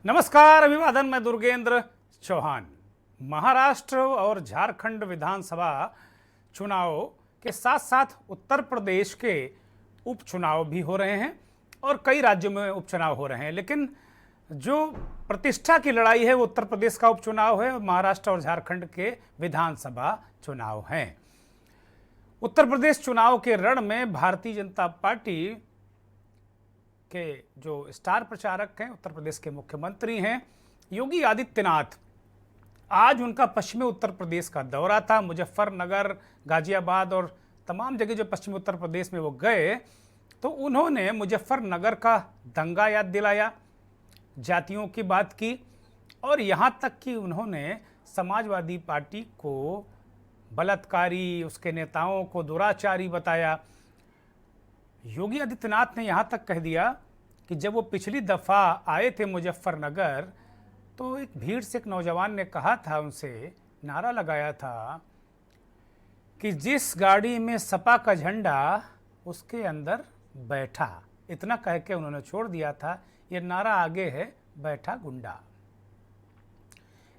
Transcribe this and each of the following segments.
नमस्कार, अभिवादन। मैं दुर्गेंद्र चौहान। महाराष्ट्र और झारखंड विधानसभा चुनाव के साथ साथ उत्तर प्रदेश के उपचुनाव भी हो रहे हैं और कई राज्यों में उपचुनाव हो रहे हैं, लेकिन जो प्रतिष्ठा की लड़ाई है वो उत्तर प्रदेश का उपचुनाव है और महाराष्ट्र और झारखंड के विधानसभा चुनाव हैं। उत्तर प्रदेश चुनाव के रण में भारतीय जनता पार्टी के जो स्टार प्रचारक हैं, उत्तर प्रदेश के मुख्यमंत्री हैं योगी आदित्यनाथ, आज उनका पश्चिमी उत्तर प्रदेश का दौरा था। मुजफ्फरनगर, गाजियाबाद और तमाम जगह जो पश्चिमी उत्तर प्रदेश में वो गए तो उन्होंने मुजफ्फरनगर का दंगा याद दिलाया, जातियों की बात की और यहाँ तक कि उन्होंने समाजवादी पार्टी को बलात्कारी, उसके नेताओं को दुराचारी बताया। योगी आदित्यनाथ ने यहाँ तक कह दिया कि जब वो पिछली दफ़ा आए थे मुजफ्फरनगर तो एक भीड़ से एक नौजवान ने कहा था, उनसे नारा लगाया था कि जिस गाड़ी में सपा का झंडा उसके अंदर बैठा। इतना कह के उन्होंने छोड़ दिया था, ये नारा आगे है, बैठा गुंडा।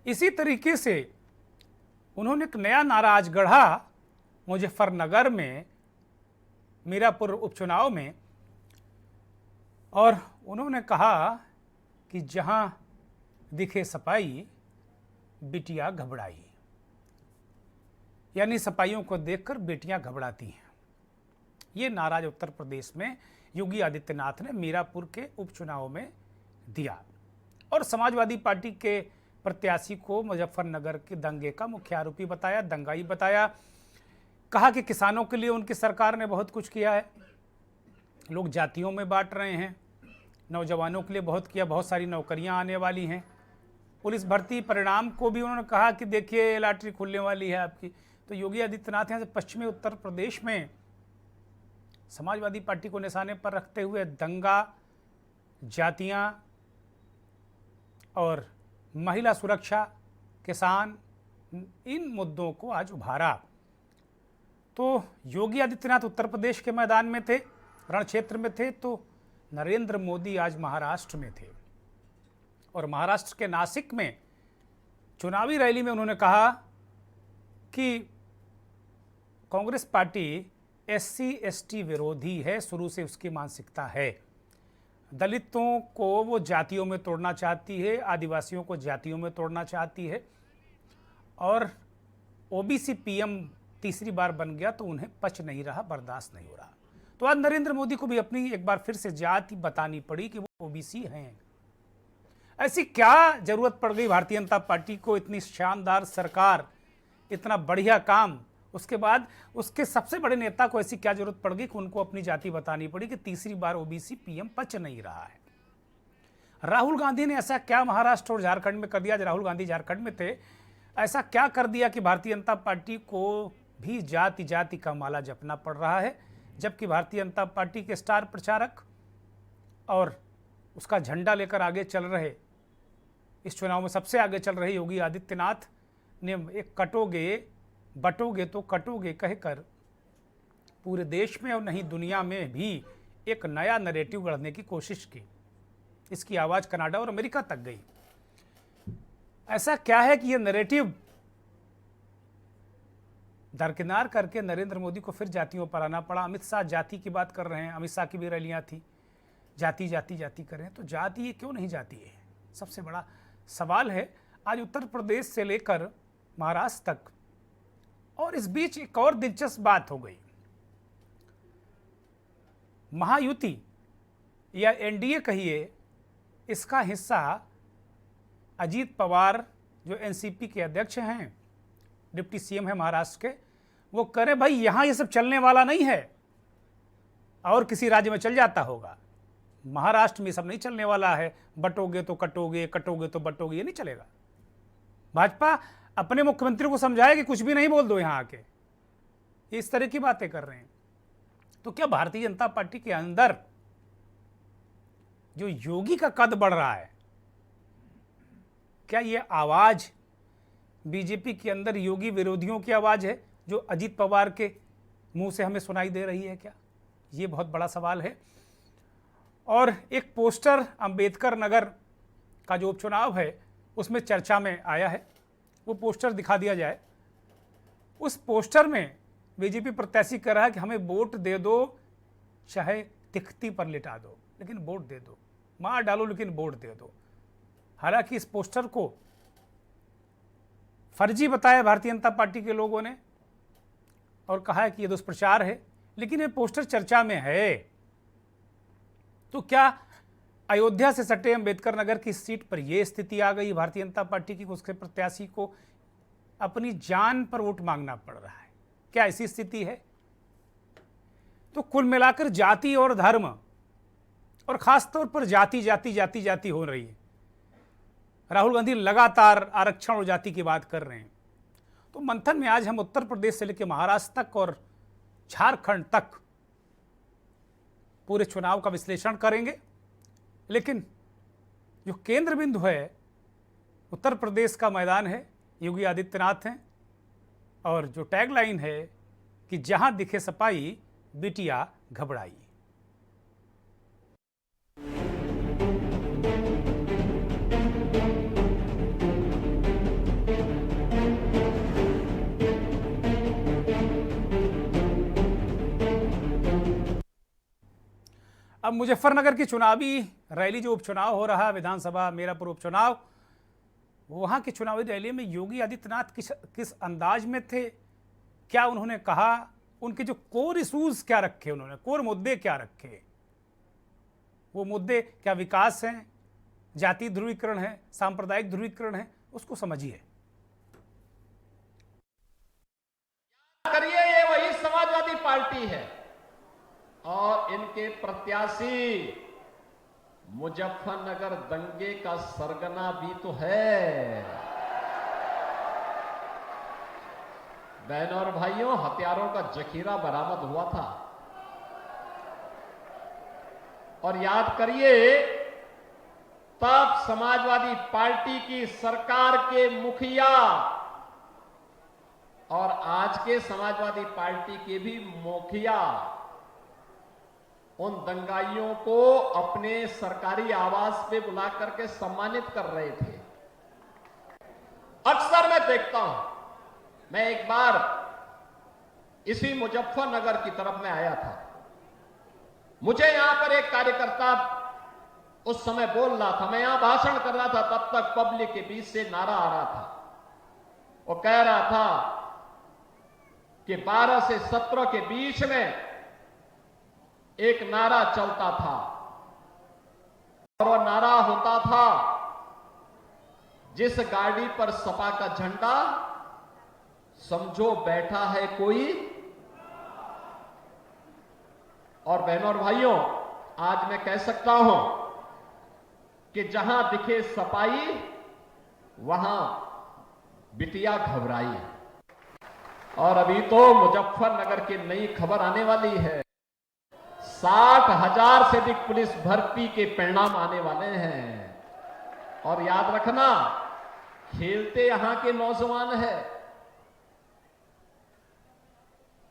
इसी तरीके से उन्होंने एक नया नारा आज गढ़ा मुजफ्फरनगर में मीरापुर उपचुनाव में, और उन्होंने कहा कि जहां दिखे सपाई बिटिया घबराई, यानी सपाइयों को देखकर बेटियां घबराती हैं। ये नारा उत्तर प्रदेश में योगी आदित्यनाथ ने मीरापुर के उपचुनाव में दिया और समाजवादी पार्टी के प्रत्याशी को मुजफ्फरनगर के दंगे का मुख्य आरोपी बताया, दंगाई बताया। कहा कि किसानों के लिए उनकी सरकार ने बहुत कुछ किया है, लोग जातियों में बांट रहे हैं, नौजवानों के लिए बहुत किया, बहुत सारी नौकरियां आने वाली हैं। पुलिस भर्ती परिणाम को भी उन्होंने कहा कि देखिए लॉटरी खुलने वाली है आपकी। तो योगी आदित्यनाथ यहाँ से पश्चिमी उत्तर प्रदेश में समाजवादी पार्टी को निशाने पर रखते हुए दंगा, जातियां और महिला सुरक्षा, किसान, इन मुद्दों को आज उभारा। तो योगी आदित्यनाथ उत्तर प्रदेश के मैदान में थे, रण क्षेत्र में थे, तो नरेंद्र मोदी आज महाराष्ट्र में थे और महाराष्ट्र के नासिक में चुनावी रैली में उन्होंने कहा कि कांग्रेस पार्टी SC ST विरोधी है, शुरू से उसकी मानसिकता है। दलितों को वो जातियों में तोड़ना चाहती है, आदिवासियों को जातियों में तोड़ना चाहती है और OBC PM तीसरी बार बन गया तो उन्हें पच नहीं रहा, बर्दाश्त नहीं हो रहा। तो आज नरेंद्र मोदी को भी अपनी एक बार फिर से जाति बतानी पड़ी कि वो OBC हैं। ऐसी क्या जरूरत पड़ गई भारतीय जनता पार्टी को, इतनी शानदार सरकार, इतना बढ़िया काम, उसके बाद उसके सबसे बड़े नेता को ऐसी क्या जरूरत पड़ गई कि उनको अपनी जाति बतानी पड़ी कि तीसरी बार OBC PM पच नहीं रहा है। राहुल गांधी ने ऐसा क्या महाराष्ट्र और झारखंड में कर दिया? राहुल गांधी झारखंड में थे, ऐसा क्या कर दिया कि भारतीय जनता पार्टी को भी जाति जाति का माला जपना पड़ रहा है, जबकि भारतीय जनता पार्टी के स्टार प्रचारक और उसका झंडा लेकर आगे चल रहे, इस चुनाव में सबसे आगे चल रहे योगी आदित्यनाथ ने एक कटोगे बटोगे तो कटोगे कहकर पूरे देश में और नहीं दुनिया में भी एक नया नैरेटिव गढ़ने की कोशिश की। इसकी आवाज़ कनाडा और अमेरिका तक गई। ऐसा क्या है कि ये नैरेटिव दरकिनार करके नरेंद्र मोदी को फिर जातियों पर आना पड़ा? अमित शाह जाति की बात कर रहे हैं, अमित शाह की भी रैलियां थी, जाति जाति जाति कर रहे हैं। तो जाति ये क्यों नहीं जाती है, सबसे बड़ा सवाल है आज उत्तर प्रदेश से लेकर महाराष्ट्र तक। और इस बीच एक और दिलचस्प बात हो गई, महायुति या NDA कहिए, इसका हिस्सा अजीत पवार जो NCP के अध्यक्ष हैं, डिप्टी CM है महाराष्ट्र के, वो करे भाई यहां ये सब चलने वाला नहीं है, और किसी राज्य में चल जाता होगा, महाराष्ट्र में सब नहीं चलने वाला है। बटोगे तो कटोगे, कटोगे तो बटोगे, ये नहीं चलेगा। भाजपा अपने मुख्यमंत्री को समझाए कि कुछ भी नहीं बोल दो यहां आके, इस तरह की बातें कर रहे हैं। तो क्या भारतीय जनता पार्टी के अंदर जो योगी का कद बढ़ रहा है, क्या ये आवाज बीजेपी के अंदर योगी विरोधियों की आवाज है जो अजीत पवार के मुंह से हमें सुनाई दे रही है? क्या ये बहुत बड़ा सवाल है। और एक पोस्टर अंबेडकर नगर का जो उपचुनाव है उसमें चर्चा में आया है। वो पोस्टर दिखा दिया जाए। उस पोस्टर में बीजेपी प्रत्याशी कह रहा है कि हमें वोट दे दो, चाहे तिख्ती पर लिटा दो, लेकिन वोट दे दो, मार डालो लेकिन वोट दे दो। हालांकि इस पोस्टर को फर्जी बताया भारतीय जनता पार्टी के लोगों ने और कहा है कि यह दुष्प्रचार है, लेकिन ये पोस्टर चर्चा में है। तो क्या अयोध्या से सटे अंबेडकर नगर की सीट पर यह स्थिति आ गई भारतीय जनता पार्टी की, उसके प्रत्याशी को अपनी जान पर वोट मांगना पड़ रहा है? क्या ऐसी स्थिति है? तो कुल मिलाकर जाति और धर्म और खासतौर पर जाति जाति जाति जाति हो रही है। राहुल गांधी लगातार आरक्षण और जाति की बात कर रहे हैं। तो मंथन में आज हम उत्तर प्रदेश से लेकर महाराष्ट्र तक और झारखंड तक पूरे चुनाव का विश्लेषण करेंगे। लेकिन जो केंद्र बिंदु है उत्तर प्रदेश का मैदान है, योगी आदित्यनाथ हैं, और जो टैगलाइन है कि जहां दिखे सपाई बिटिया घबराई। अब मुजफ्फरनगर की चुनावी रैली, जो उपचुनाव हो रहा है विधानसभा मेरापुर उपचुनाव, वहां की चुनावी रैली में योगी आदित्यनाथ किस अंदाज में थे, क्या उन्होंने कहा, उनके जो कोर इशूज क्या रखे, उन्होंने कोर मुद्दे क्या रखे? वो मुद्दे क्या विकास हैं, जाति ध्रुवीकरण है, सांप्रदायिक ध्रुवीकरण है? उसको समझिए। करिए, ये वही समाजवादी पार्टी है और इनके प्रत्याशी मुजफ्फरनगर दंगे का सरगना भी तो है। बहनों और भाइयों, हथियारों का जखीरा बरामद हुआ था और याद करिए, तब समाजवादी पार्टी की सरकार के मुखिया और आज के समाजवादी पार्टी के भी मुखिया उन दंगाइयों को अपने सरकारी आवास पे बुला करके सम्मानित कर रहे थे। अक्सर मैं देखता हूं, मैं एक बार इसी मुजफ्फरनगर की तरफ में आया था। मुझे यहां पर एक कार्यकर्ता उस समय बोल रहा था, मैं यहां भाषण कर रहा था, तब तक पब्लिक के बीच से नारा आ रहा था। वो कह रहा था कि 12 से 17 के बीच में एक नारा चलता था और वो नारा होता था, जिस गाड़ी पर सपा का झंडा, समझो बैठा है कोई। और बहनों और भाइयों, आज मैं कह सकता हूं कि जहां दिखे सपाई वहां बिटिया घबराई। और अभी तो मुजफ्फरनगर की नई खबर आने वाली है। 60,000 से अधिक पुलिस भर्ती के परिणाम आने वाले हैं। और याद रखना, खेलते यहां के नौजवान हैं।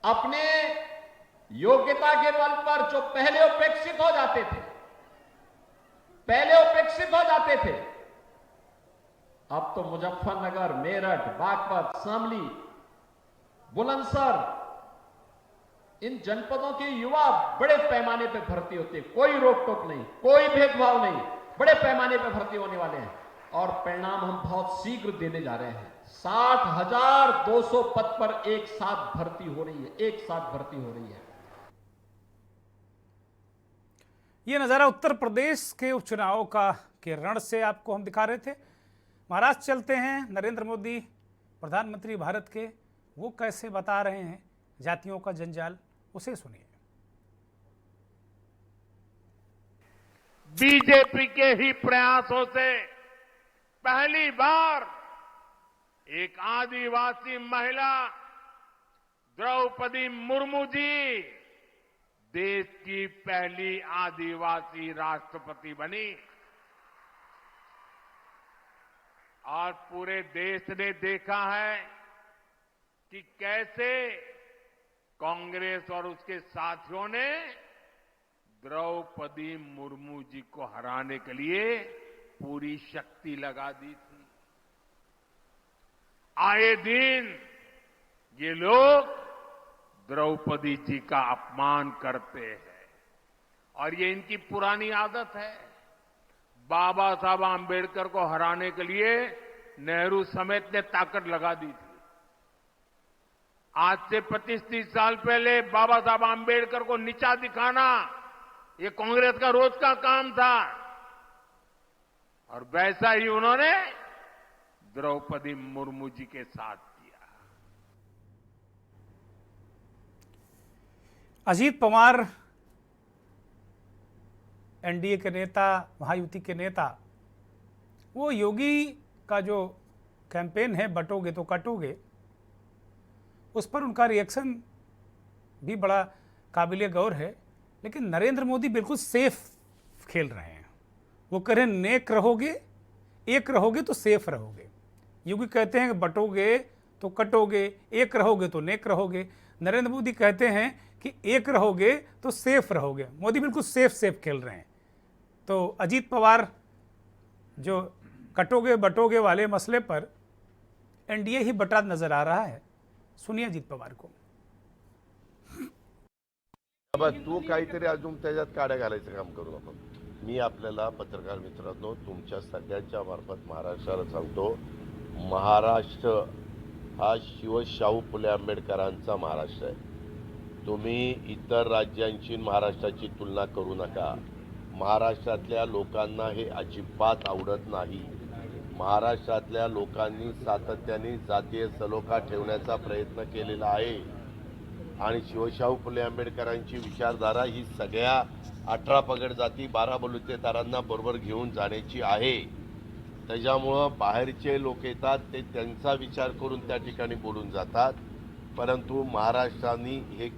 अपने योग्यता के बल पर जो पहले उपेक्षित हो जाते थे, अब तो मुजफ्फरनगर, मेरठ, बागपत, शामली, बुलंदशहर, इन जनपदों के युवा बड़े पैमाने पर भर्ती होते हैं। कोई रोक टोक नहीं, कोई भेदभाव नहीं, बड़े पैमाने पर भर्ती होने वाले हैं और परिणाम हम बहुत शीघ्र देने जा रहे हैं। 60,200 पद पर एक साथ भर्ती हो रही है। ये नज़ारा उत्तर प्रदेश के उपचुनाव का के रण से आपको हम दिखा रहे थे। महाराष्ट्र चलते हैं। नरेंद्र मोदी प्रधानमंत्री भारत के, वो कैसे बता रहे हैं जातियों का जंजाल, उसे सुनिए। बीजेपी के ही प्रयासों से पहली बार एक आदिवासी महिला द्रौपदी मुर्मू जी देश की पहली आदिवासी राष्ट्रपति बनी। और पूरे देश ने देखा है कि कैसे कांग्रेस और उसके साथियों ने द्रौपदी मुर्मू जी को हराने के लिए पूरी शक्ति लगा दी थी। आए दिन ये लोग द्रौपदी जी का अपमान करते हैं और ये इनकी पुरानी आदत है। बाबा साहब आंबेडकर को हराने के लिए नेहरू समेत ने ताकत लगा दी थी। आज से 25-30 साल पहले बाबा साहब आंबेडकर को नीचा दिखाना ये कांग्रेस का रोज का काम था और वैसा ही उन्होंने द्रौपदी मुर्मू जी के साथ किया। अजीत पवार एनडीए के नेता, महायुति के नेता, वो योगी का जो कैंपेन है बटोगे तो कटोगे, उस पर उनका रिएक्शन भी बड़ा काबिले गौर है। लेकिन नरेंद्र मोदी बिल्कुल सेफ खेल रहे हैं। वो कह रहे हैं नेक रहोगे, एक रहोगे तो सेफ रहोगे। योगी कहते हैं कि बटोगे तो कटोगे, एक रहोगे तो नेक रहोगे। नरेंद्र मोदी कहते हैं कि एक रहोगे तो सेफ रहोगे। मोदी बिल्कुल सेफ खेल रहे हैं। तो अजीत पवार जो कटोगे बटोगे वाले मसले पर एनडीए ही बटा नजर आ रहा है। सुनिए अजित पवार को। तू काहीतरी अजून त्याच्यात काड्या घालायचं काम करू नको। मी आपल्याला पत्रकार मित्रांनो तुमच्या सगळ्यांच्या मार्फत महाराष्ट्राला सांगतो, महाराष्ट्र हा शिवशाहू फुले आंबेडकरांचा महाराष्ट्र आहे। तुम्ही इतर राज्यांची महाराष्ट्राची तुलना करू नका। महाराष्ट्रातल्या लोकांना हे अजिबात आवडत नाही। महाराष्ट्रातल्या लोकांनी सातत्याने जातीय सलोखा ठेवण्याचा प्रयत्न केलेला आहे आणि शिवशाहू फुले आंबेडकरांची विचारधारा ही सगळ्या 18 पगड जाती 12 बलुतेदारांना बरोबर घेऊन जाण्याची आहे। त्याच्यामुळं बाहेरचे लोक येतात, ते त्यांचा विचार करून त्या ठिकाणी बोलून जातात, परंतु महाराष्ट्राने हे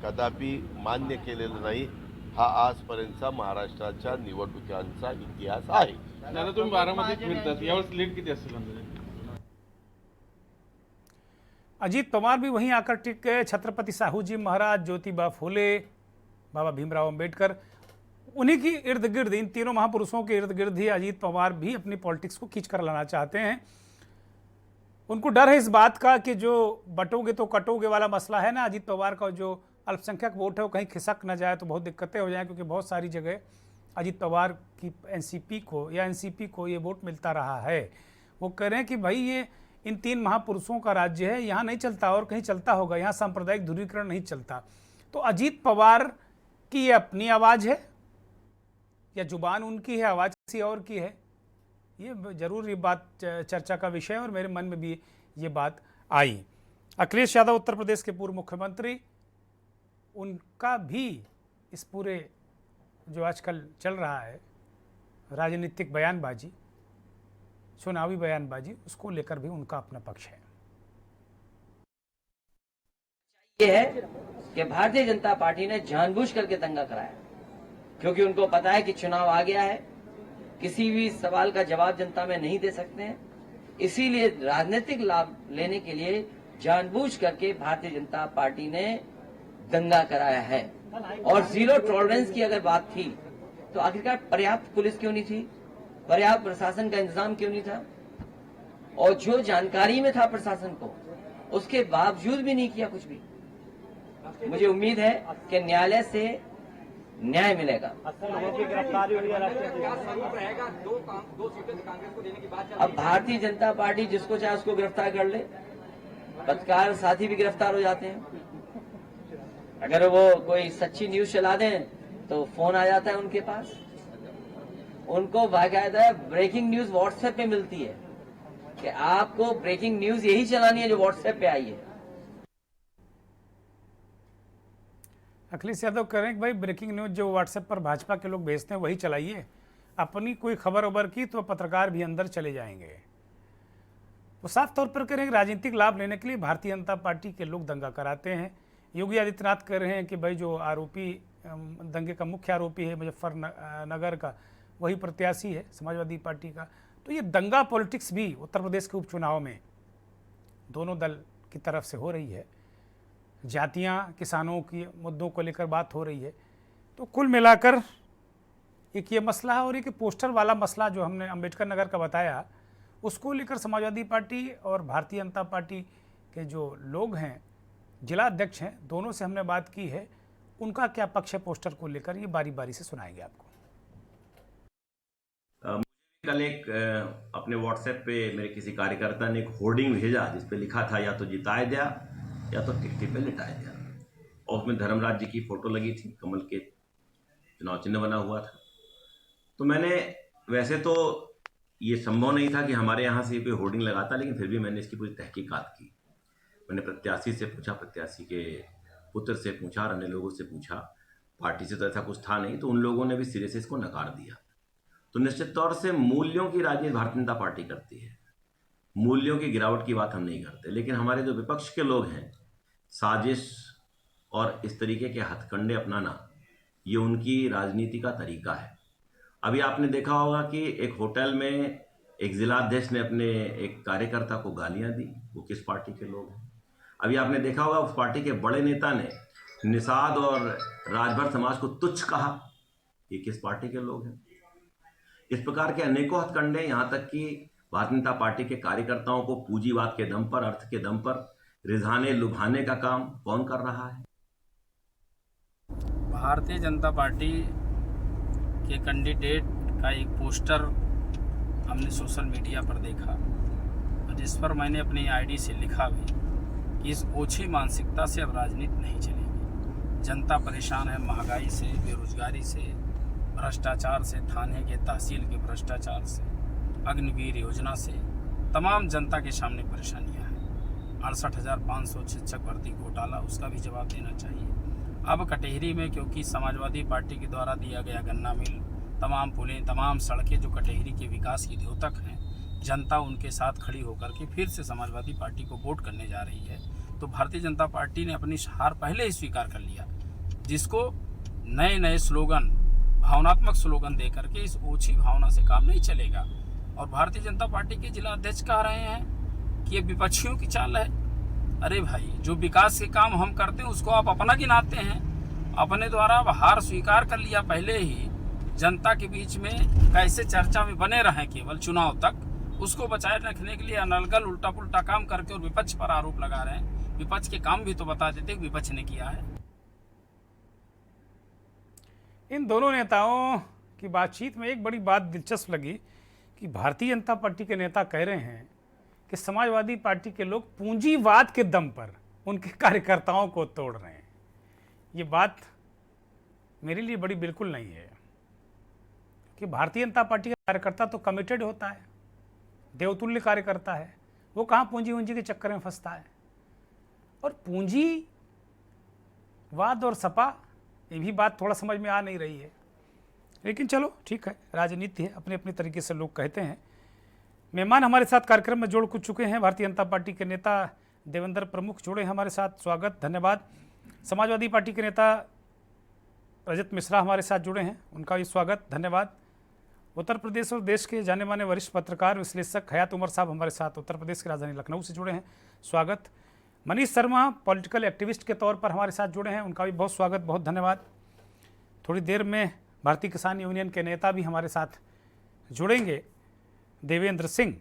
कदापि मान्य केलेलं नाही। हा आजपर्यंतचा महाराष्ट्राच्या निवडणुकांचा इतिहास आहे। दादा तुम्ही बारामतीत फिरतात, यावेळेस लीड किती असेल अंदाजे? अजीत पवार भी वहीं आकर टिक गए। छत्रपति साहू जी महाराज, ज्योतिबा फूले, बाबा भीमराव अंबेडकर, उन्हीं की इर्द गिर्द, इन तीनों महापुरुषों के इर्द गिर्द ही अजीत पवार भी अपनी पॉलिटिक्स को खींच कर लाना चाहते हैं। उनको डर है इस बात का कि जो बटोगे तो कटोगे वाला मसला है ना, अजीत पवार का जो अल्पसंख्यक वोट है वो कहीं खिसक न जाए तो बहुत दिक्कतें हो जाएं, क्योंकि बहुत सारी जगह अजीत पवार की एनसीपी को या एनसीपी को ये वोट मिलता रहा है। वो कह रहे हैं कि भाई ये इन तीन महापुरुषों का राज्य है, यहाँ नहीं चलता और कहीं चलता होगा, यहाँ सांप्रदायिक ध्रुवीकरण नहीं चलता। तो अजीत पवार की ये अपनी आवाज़ है या जुबान उनकी है, आवाज़ किसी और की है, ये जरूर ये बात चर्चा का विषय है और मेरे मन में भी ये बात आई। अखिलेश यादव उत्तर प्रदेश के पूर्व मुख्यमंत्री, उनका भी इस पूरे जो आजकल चल रहा है राजनीतिक बयानबाजी, चुनावी बयानबाजी, उसको लेकर भी उनका अपना पक्ष है। ये है कि भारतीय जनता पार्टी ने जानबूझ करके दंगा कराया, क्योंकि उनको पता है कि चुनाव आ गया है, किसी भी सवाल का जवाब जनता में नहीं दे सकते हैं। इसीलिए राजनीतिक लाभ लेने के लिए जानबूझ करके भारतीय जनता पार्टी ने दंगा कराया है। और जीरो टॉलरेंस की अगर बात थी तो आखिरकार पर्याप्त पुलिस क्यों नहीं थी, पर्याप्त प्रशासन का इंतजाम क्यों नहीं था, और जो जानकारी में था प्रशासन को उसके बावजूद भी नहीं किया कुछ भी। मुझे उम्मीद है कि न्यायालय से न्याय मिलेगा। अब भारतीय जनता पार्टी जिसको चाहे उसको गिरफ्तार कर ले, पत्रकार साथी भी गिरफ्तार हो जाते हैं। अगर वो कोई सच्ची न्यूज चला दें तो फोन आ जाता है उनके पास। उनको बाकायदा ब्रेकिंग न्यूज व्हाट्सएप पे मिलती है कि आपको ब्रेकिंग न्यूज यही चलानी है जो व्हाट्सएप पे आई है। अखिलेश यादव कह रहे हैं कि भाई ब्रेकिंग न्यूज जो व्हाट्सएप पर भाजपा के लोग भेजते हैं वही चलाइए, अपनी कोई खबर उबर की तो पत्रकार भी अंदर चले जाएंगे। वो साफ तौर पर कह रहे हैं कि राजनीतिक लाभ लेने के लिए भारतीय जनता पार्टी के लोग दंगा कराते हैं। योगी आदित्यनाथ कह रहे हैं कि भाई जो आरोपी, दंगे का मुख्य आरोपी है मुजफ्फरनगर का, वही प्रत्याशी है समाजवादी पार्टी का। तो ये दंगा पॉलिटिक्स भी उत्तर प्रदेश के उपचुनाव में दोनों दल की तरफ से हो रही है। जातियां, किसानों की मुद्दों को लेकर बात हो रही है। तो कुल मिलाकर एक ये मसला है, और एक पोस्टर वाला मसला जो हमने अम्बेडकर नगर का बताया, उसको लेकर समाजवादी पार्टी और भारतीय जनता पार्टी के जो लोग हैं, जिला अध्यक्ष हैं, दोनों से हमने बात की है। उनका क्या पक्ष है पोस्टर को लेकर, ये बारी बारी से सुनाएंगे आपको। कल एक अपने व्हाट्सएप पे मेरे किसी कार्यकर्ता ने एक होर्डिंग भेजा जिस पे लिखा था या तो जिताया दिया या तो टिकट पे लिटाया दिया, और उसमें धर्मराज जी की फोटो लगी थी, कमल के चुनाव चिन्ह बना हुआ था। तो मैंने, वैसे तो ये संभव नहीं था कि हमारे यहाँ से कोई होर्डिंग लगाता, लेकिन फिर भी मैंने इसकी पूरी तहकीकात की। मैंने प्रत्याशी से पूछा, प्रत्याशी के पुत्र से पूछा और अन्य लोगों से पूछा। पार्टी से तो ऐसा कुछ था नहीं, तो उन लोगों ने भी सिरे से इसको नकार दिया। तो निश्चित तौर से मूल्यों की राजनीति भारतीय जनता पार्टी करती है, मूल्यों की गिरावट की बात हम नहीं करते। लेकिन हमारे जो विपक्ष के लोग हैं, साजिश और इस तरीके के हथकंडे अपनाना, ये उनकी राजनीति का तरीका है। अभी आपने देखा होगा कि एक होटल में एक जिलाध्यक्ष ने अपने एक कार्यकर्ता को गालियां दी, वो किस पार्टी के लोग हैं। अभी आपने देखा होगा उस पार्टी के बड़े नेता ने निषाद और राजभर समाज को तुच्छ कहा, ये किस पार्टी के लोग हैं। इस प्रकार के अनेकों हथकंडे, यहाँ तक कि भारतीय जनता पार्टी के कार्यकर्ताओं को पूंजीवाद के दम पर, अर्थ के दम पर रिझाने लुभाने का काम कौन कर रहा है। भारतीय जनता पार्टी के कैंडिडेट का एक पोस्टर हमने सोशल मीडिया पर देखा, और जिस पर मैंने अपनी आईडी से लिखा भी कि इस ओछी मानसिकता से अब राजनीति नहीं चलेगी। जनता परेशान है महंगाई से, बेरोजगारी से, भ्रष्टाचार से, थाने के तहसील के भ्रष्टाचार से, अग्निवीर योजना से, तमाम जनता के सामने परेशानियां हैं। 68,500 शिक्षक भर्ती घोटाला, उसका भी जवाब देना चाहिए। अब कटेहरी में, क्योंकि समाजवादी पार्टी के द्वारा दिया गया गन्ना मिल, तमाम पुलें, तमाम सड़कें जो कटेहरी के विकास की द्योतक हैं, जनता उनके साथ खड़ी होकर के फिर से समाजवादी पार्टी को वोट करने जा रही है। तो भारतीय जनता पार्टी ने अपनी हार पहले ही स्वीकार कर लिया, जिसको नए नए स्लोगन, भावनात्मक स्लोगन दे करके इस ओछी भावना से काम नहीं चलेगा। और भारतीय जनता पार्टी के जिला अध्यक्ष कह रहे हैं कि ये विपक्षियों की चाल है। अरे भाई, जो विकास के काम हम करते हैं उसको आप अपना गिनाते हैं। अपने द्वारा हार स्वीकार कर लिया पहले ही, जनता के बीच में कैसे चर्चा में बने रहें केवल चुनाव तक, उसको बचाए रखने के लिए अनलगल उल्टा पुल्टा काम करके और विपक्ष पर आरोप लगा रहे हैं। विपक्ष के काम भी तो बता देते विपक्ष ने किया है। इन दोनों नेताओं की बातचीत में एक बड़ी बात दिलचस्प लगी कि भारतीय जनता पार्टी के नेता कह रहे हैं कि समाजवादी पार्टी के लोग पूंजीवाद के दम पर उनके कार्यकर्ताओं को तोड़ रहे हैं। ये बात मेरे लिए बड़ी बिल्कुल नहीं है कि भारतीय जनता पार्टी का कार्यकर्ता तो कमिटेड होता है, देवतुल्य कार्यकर्ता है, वो कहाँ पूंजी वूंजी के चक्कर में फंसता है। और पूंजीवाद और सपा, ये भी बात थोड़ा समझ में आ नहीं रही है, लेकिन चलो ठीक है, राजनीति है, अपने अपने तरीके से लोग कहते हैं। मेहमान हमारे साथ कार्यक्रम में जुड़ चुके हैं, भारतीय जनता पार्टी के नेता देवेंद्र प्रमुख जुड़े हैं हमारे साथ, स्वागत, धन्यवाद। समाजवादी पार्टी के नेता रजत मिश्रा हमारे साथ जुड़े हैं, उनका भी स्वागत, धन्यवाद। उत्तर प्रदेश और देश के जाने माने वरिष्ठ पत्रकार विश्लेषक हयात उमर साहब हमारे साथ उत्तर प्रदेश की राजधानी लखनऊ से जुड़े हैं, स्वागत। मनीष शर्मा पॉलिटिकल एक्टिविस्ट के तौर पर हमारे साथ जुड़े हैं, उनका भी बहुत स्वागत, बहुत धन्यवाद। थोड़ी देर में भारतीय किसान यूनियन के नेता भी हमारे साथ जुड़ेंगे, देवेंद्र सिंह,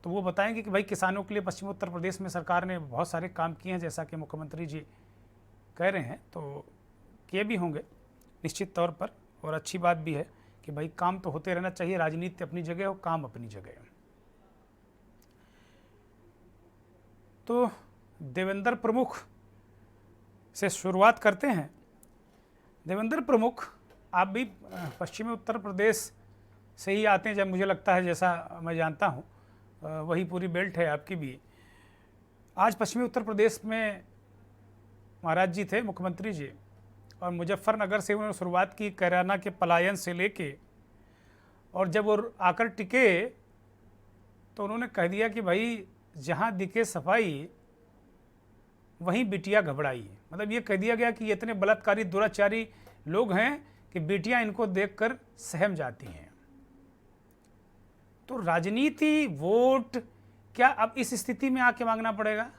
तो वो बताएंगे कि भाई किसानों के लिए पश्चिम उत्तर प्रदेश में सरकार ने बहुत सारे काम किए हैं, जैसा कि मुख्यमंत्री जी कह रहे हैं, तो किए भी होंगे निश्चित तौर पर। और अच्छी बात भी है कि भाई काम तो होते रहना चाहिए, राजनीति अपनी जगह हो, काम अपनी जगह। तो देवेंद्र प्रमुख से शुरुआत करते हैं। देवेंद्र प्रमुख, आप भी पश्चिमी उत्तर प्रदेश से ही आते हैं, जब मुझे लगता है, जैसा मैं जानता हूँ, वही पूरी बेल्ट है आपकी भी। आज पश्चिमी उत्तर प्रदेश में महाराज जी थे, मुख्यमंत्री जी, और मुजफ्फरनगर से उन्होंने शुरुआत की, कैराना के पलायन से लेके, और जब वो आकर टिके तो उन्होंने कह दिया कि भाई जहाँ दिखे सफाई वहीं बिटिया घबराई। मतलब ये कह दिया गया कि ये इतने बलात्कारी दुराचारी लोग हैं कि बेटियां इनको देखकर सहम जाती हैं। तो राजनीति, वोट, क्या अब इस स्थिति में आके मांगना पड़ेगा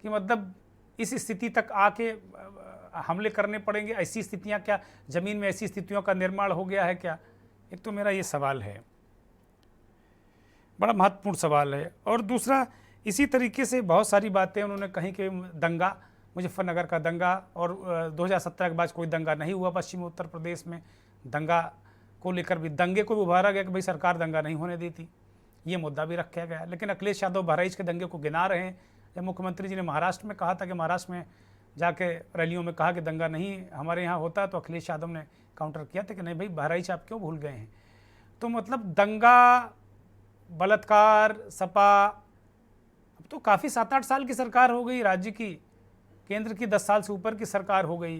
कि मतलब इस स्थिति तक आके हमले करने पड़ेंगे? ऐसी स्थितियां क्या ज़मीन में ऐसी स्थितियों का निर्माण हो गया है क्या? एक तो मेरा ये सवाल है, बड़ा महत्वपूर्ण सवाल है। और दूसरा, इसी तरीके से बहुत सारी बातें उन्होंने कहीं कि दंगा, मुजफ्फरनगर का दंगा, और 2017 के बाद कोई दंगा नहीं हुआ पश्चिमी उत्तर प्रदेश में। दंगा को लेकर भी, दंगे को भी उभारा गया कि भाई सरकार दंगा नहीं होने देती, ये मुद्दा भी रखा गया। लेकिन अखिलेश यादव बहराइच के दंगे को गिना रहे हैं, जब मुख्यमंत्री जी ने महाराष्ट्र में कहा था कि महाराष्ट्र में जाके रैलियों में कहा कि दंगा नहीं हमारे यहाँ होता, तो अखिलेश यादव ने काउंटर किया था कि नहीं भाई, बहराइच आप क्यों भूल गए हैं? तो मतलब दंगा, बलात्कार, सपा, अब तो काफ़ी 7-8 साल की सरकार हो गई राज्य की, केंद्र की 10 साल से ऊपर की सरकार हो गई।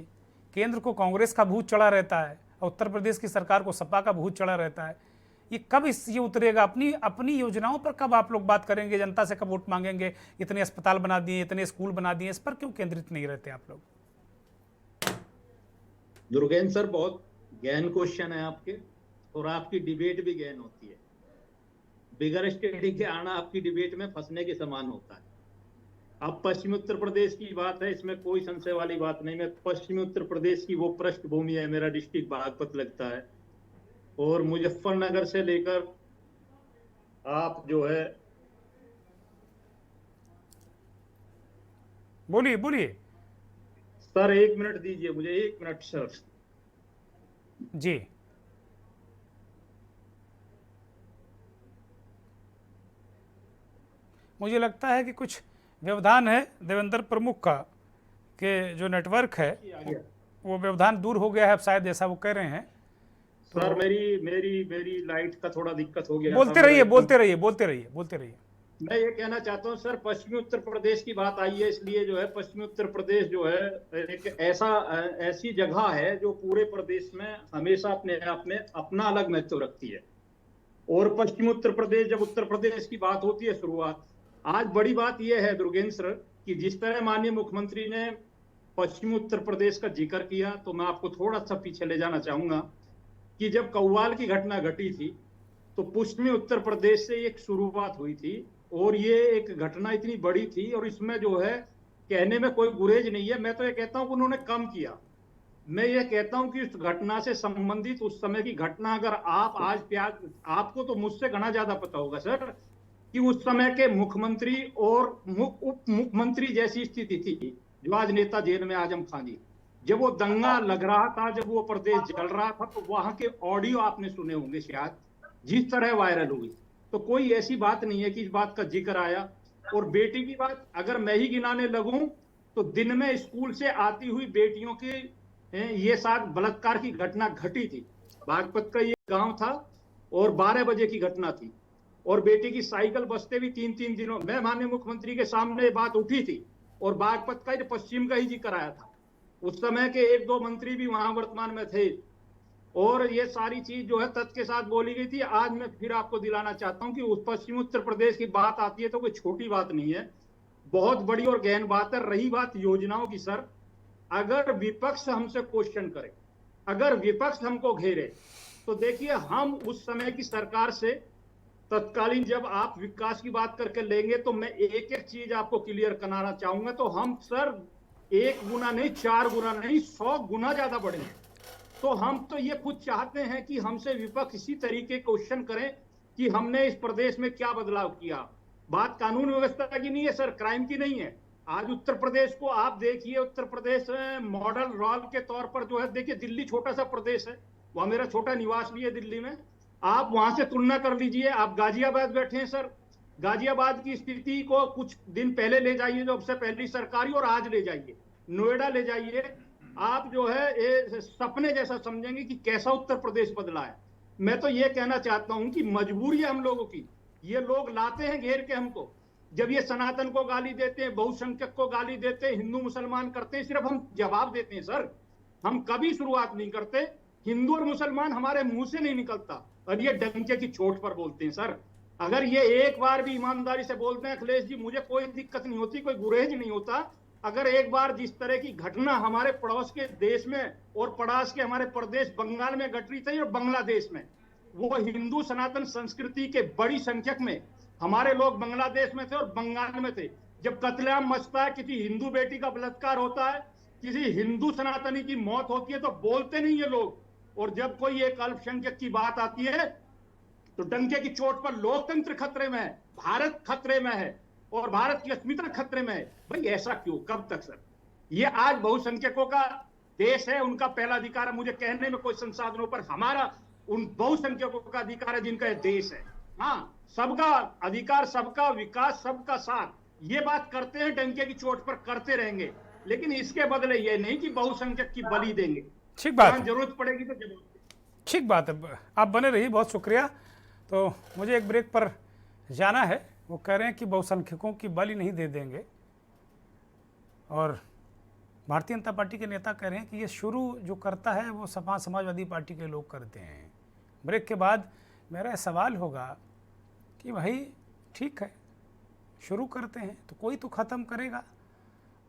केंद्र को कांग्रेस का भूत चढ़ा रहता है और उत्तर प्रदेश की सरकार को सपा का भूत चढ़ा रहता है। ये कब ये उतरेगा? अपनी योजनाओं पर कब आप लोग बात करेंगे? जनता से कब वोट मांगेंगे? इतने अस्पताल बना दिए, इतने स्कूल बना दिए, इस पर क्यों केंद्रित नहीं रहते आप लोग? दुर्गेन सर, बहुत गहन क्वेश्चन है आपके, और आपकी डिबेट भी गहन होती है। बिगर स्टडी के आना आपकी डिबेट में फंसने के समान होता है। अब पश्चिमी उत्तर प्रदेश की बात है, इसमें कोई संशय वाली बात नहीं। मैं पश्चिमी उत्तर प्रदेश की वो पृष्ठभूमि है, मेरा डिस्ट्रिक्ट बागपत लगता है, और मुजफ्फरनगर से लेकर आप जो है, बोलिए सर 1 मिनट दीजिए मुझे, 1 मिनट सर जी। मुझे लगता है कि कुछ व्यवधान है देवेंद्र प्रमुख का, कि जो नेटवर्क है वो व्यवधान दूर हो गया है अब शायद, जैसा वो कह रहे हैं। तो सर मेरी लाइट का थोड़ा दिक्कत हो गया। बोलते रहिए। मैं ये कहना चाहता हूँ सर, पश्चिमी उत्तर प्रदेश की बात आई है, इसलिए जो है पश्चिमी उत्तर प्रदेश जो है एक ऐसी जगह है जो पूरे प्रदेश में हमेशा अपने आप में अपना अलग महत्व रखती है। और पश्चिमी उत्तर प्रदेश, जब उत्तर प्रदेश की बात होती है शुरुआत, आज बड़ी बात यह है दुर्गेन्द्र सर कि जिस तरह माननीय मुख्यमंत्री ने पश्चिमी उत्तर प्रदेश का जिक्र किया, तो मैं आपको थोड़ा सा पीछे ले जाना चाहूंगा कि जब कव्वाल की घटना घटी थी तो पश्चिमी उत्तर प्रदेश से एक शुरुआत हुई थी, और ये एक घटना इतनी बड़ी थी, और इसमें जो है कहने में कोई गुरेज नहीं है। मैं तो ये कहता हूं कि उन्होंने कम किया। मैं ये कहता हूं कि उस घटना से संबंधित उस समय की घटना, अगर आप आज आपको तो मुझसे घना ज्यादा पता होगा सर कि उस समय के मुख्यमंत्री और उप मुख्यमंत्री जैसी स्थिति थी जो आज नेता जेल में आजम खान जी, जब वो दंगा लग रहा था, जब वो प्रदेश जल रहा था, तो वहां के ऑडियो आपने सुने होंगे शायद, जिस तरह वायरल हुई। तो कोई ऐसी बात नहीं है कि इस बात का जिक्र आया। और बेटी की बात अगर मैं ही गिनाने लगूं तो दिन में स्कूल से आती हुई बेटियों की ये साथ बलात्कार की घटना घटी थी। बागपत का ये गांव था और 12 बजे की घटना थी, और बेटी की साइकिल बसते भी 3-3 दिनों में माननीय मुख्यमंत्री के सामने बात उठी थी, और बागपत का पश्चिम का ही जिक्र आया था। उस समय के 1-2 मंत्री भी वहां वर्तमान में थे, और ये सारी चीज जो है तथ्य के साथ बोली गई थी। आज मैं फिर आपको दिलाना चाहता हूं कि उस पश्चिमी उत्तर प्रदेश की बात आती है तो कोई छोटी बात नहीं है, बहुत बड़ी और गहन बात है। रही बात योजनाओं की सर, अगर विपक्ष हमसे क्वेश्चन करे, अगर विपक्ष हमको घेरे, तो देखिए हम उस समय की सरकार से तत्कालीन, जब आप विकास की बात करके लेंगे तो मैं एक एक चीज आपको क्लियर कराना चाहूंगा, तो हम सर 1 गुना नहीं, 4 गुना नहीं, 100 गुना ज्यादा बढ़े। तो हम तो ये खुद चाहते हैं कि हमसे विपक्ष इसी तरीके क्वेश्चन करें कि हमने इस प्रदेश में क्या बदलाव किया। बात कानून व्यवस्था की नहीं है सर, क्राइम की नहीं है। आज उत्तर प्रदेश को आप देखिए, उत्तर प्रदेश मॉडल रोल के तौर पर जो है, देखिए दिल्ली छोटा सा प्रदेश है, वहां मेरा छोटा निवास भी है दिल्ली में, आप वहां से तुलना कर लीजिए। आप गाजियाबाद बैठे हैं सर, गाजियाबाद की स्थिति को कुछ दिन पहले ले जाइए, जो सबसे पहली सरकारी, और आज ले जाइए, नोएडा ले जाइए, आप जो है ये सपने जैसा समझेंगे कि कैसा उत्तर प्रदेश बदला है। मैं तो ये कहना चाहता हूं कि मजबूरी है हम लोगों की, ये लोग लाते हैं घेर के हमको, जब ये सनातन को गाली देते हैं, बहुसंख्यक को गाली देते हैं, हिंदू मुसलमान करते हैं, सिर्फ हम जवाब देते हैं सर, हम कभी शुरुआत नहीं करते। हिंदू और मुसलमान हमारे मुंह से नहीं निकलता, और ये डंके की चोट पर बोलते हैं सर। अगर ये एक बार भी ईमानदारी से बोलते हैं अखिलेश जी, मुझे कोई दिक्कत नहीं होती, कोई गुरेज नहीं होता। अगर एक बार जिस तरह की घटना हमारे पड़ोस के देश में और पड़ोस के हमारे प्रदेश बंगाल में घट रही थी और बांग्लादेश में, वो हिंदू सनातन संस्कृति के बड़ी संख्यक में हमारे लोग बांग्लादेश में थे और बंगाल में थे, जब कत्लेआम मचता है, किसी हिंदू बेटी का बलात्कार होता है, किसी हिंदू सनातनी की मौत होती है, तो बोलते नहीं ये लोग। और जब कोई एक अल्पसंख्यक की बात आती है तो डंके की चोट पर लोकतंत्र खतरे में है, भारत खतरे में है और भारत की अस्मिता खतरे में है। भाई ऐसा क्यों, कब तक सर? ये आज बहुसंख्यकों का देश है, उनका पहला अधिकार है, मुझे कहने में कोई संसाधनों पर, हमारा उन बहुसंख्यकों का अधिकार है जिनका ये देश है। हाँ, सबका अधिकार, सबका विकास, सबका साथ, ये बात करते हैं, डंके की चोट पर करते रहेंगे, लेकिन इसके बदले ये नहीं कि बहुसंख्यक की बलि देंगे। ठीक बात है, जरूरत पड़ेगी तो जवाब। ठीक बात है, आप बने रहिए, बहुत शुक्रिया। तो मुझे एक ब्रेक पर जाना है। वो कह रहे हैं कि बहुसंख्यकों की बलि नहीं दे देंगे, और भारतीय जनता पार्टी के नेता कह रहे हैं कि ये शुरू जो करता है वो सपा समाजवादी पार्टी के लोग करते हैं। ब्रेक के बाद मेरा सवाल होगा कि भाई ठीक है, शुरू करते हैं तो कोई तो ख़त्म करेगा।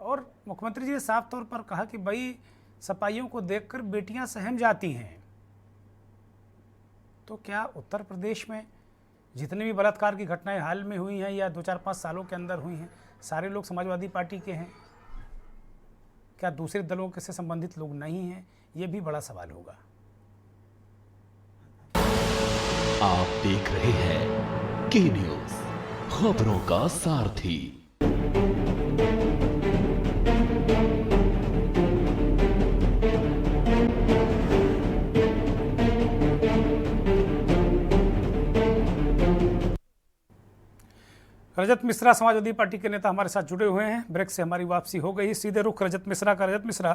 और मुख्यमंत्री जी ने साफ तौर पर कहा कि भाई सपाइयों को देखकर बेटियां सहम जाती हैं। तो क्या उत्तर प्रदेश में जितनी भी बलात्कार की घटनाएं हाल में हुई हैं या 2-4-5 सालों के अंदर हुई हैं, सारे लोग समाजवादी पार्टी के हैं? क्या दूसरे दलों के से संबंधित लोग नहीं हैं? ये भी बड़ा सवाल होगा। आप देख रहे हैं के न्यूज़, खबरों का सारथी। रजत मिश्रा समाजवादी पार्टी के नेता हमारे साथ जुड़े हुए हैं। ब्रेक से हमारी वापसी हो गई, सीधे रुख रजत मिश्रा का। रजत मिश्रा,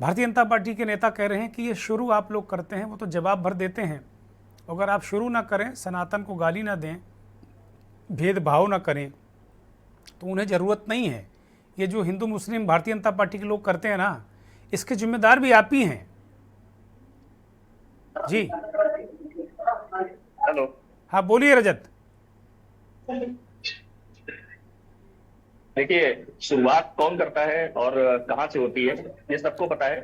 भारतीय जनता पार्टी के नेता कह रहे हैं कि ये शुरू आप लोग करते हैं, वो तो जवाब भर देते हैं। अगर आप शुरू ना करें, सनातन को गाली ना दें, भेदभाव ना करें, तो उन्हें ज़रूरत नहीं है। ये जो हिंदू मुस्लिम भारतीय जनता पार्टी के लोग करते हैं ना, इसके जिम्मेदार भी आप ही हैं। जी हेलो, हाँ बोलिए रजत। देखिए, शुरुआत कौन करता है और कहां से होती है ये सबको पता है,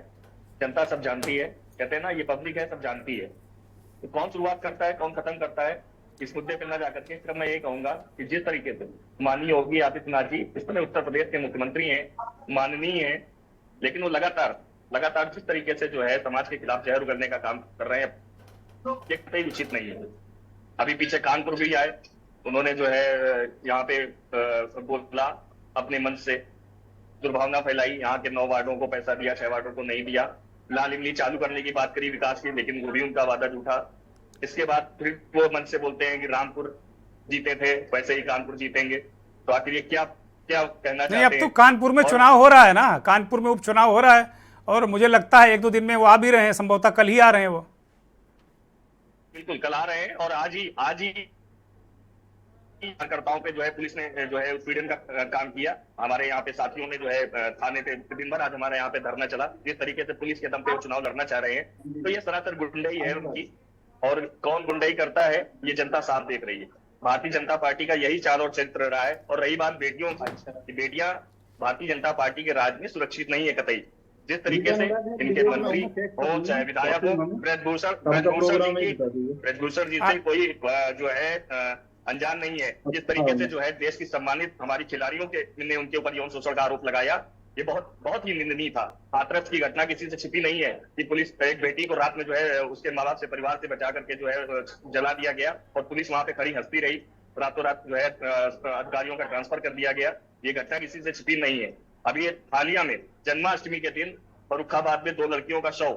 जनता सब जानती है। कहते हैं ना, ये पब्लिक है, सब जानती है। तो कौन शुरुआत करता है, कौन खत्म करता है, इस मुद्दे पर न जाकर के सिर्फ मैं ये कहूंगा कि जिस तरीके से माननीय योगी आदित्यनाथ जी इस समय उत्तर प्रदेश के मुख्यमंत्री हैं, माननीय हैं, लेकिन वो लगातार जिस तरीके से जो है समाज के खिलाफ जहर उगलने का काम कर रहे हैं, ये कतई उचित नहीं है। अभी पीछे कानपुर भी आए, उन्होंने जो है यहाँ पे बोला, अपने मन से दुर्भावना फैलाई, यहाँ के 9 वार्डों को पैसा दिया, 6 वार्डों को नहीं दिया। लाल इमली चालू करने की बात करी विकास की, लेकिन वो भी उनका वादा झूठा। इसके बाद फिर वो मन से बोलते हैं कि रामपुर जीते थे, वैसे ही कानपुर जीतेंगे। तो आखिर ये क्या कहना चाहते हैं? अब तो कानपुर में चुनाव हो रहा है ना, कानपुर में उपचुनाव हो रहा है, और मुझे लगता है 1-2 दिन में वो आ भी रहे हैं, संभवतः कल ही आ रहे हैं वो। बिल्कुल कल आ रहे हैं, और आज ही कार्यकर्ताओं पे जो है पुलिस ने जो है उत्पीड़न का काम किया। हमारे यहाँ पे साथियों ने जो है थाने पे दिन भर आज हमारे यहाँ पे धरना चला। जिस तरीके से पुलिस के दम पे वो चुनाव लड़ना चाह रहे हैं, तो ये सनातन गुंडई है उनकी। और कौन गुंडई करता है ये जनता साफ देख रही है। भारतीय जनता पार्टी का यही चाल और चरित्र रहा है। और रही बात बेटियों की, बेटियां भारतीय जनता पार्टी के राज में सुरक्षित नहीं है कतई। जिस तरीके से इनके मंत्री हो चाहे विधायक हो, ब्रजभूषण जी से कोई जो है अनजान नहीं है। जिस तरीके से जो है देश की सम्मानित हमारी खिलाड़ियों के ने उनके ऊपर यौन शोषण का आरोप लगाया, ये बहुत ही निंदनीय था। हाथरस की घटना किसी से छिपी नहीं है कि पुलिस एक बेटी को रात में जो है उसके माँ बाप से, परिवार से बचा करके जो है जला दिया गया, और पुलिस वहां पे खड़ी हंसती रही। रातों रात जो है अधिकारियों का ट्रांसफर कर दिया गया। ये घटना किसी से छिपी नहीं है। अभी हालिया में जन्माष्टमी के दिन फर्रुखाबाद में 2 लड़कियों का शव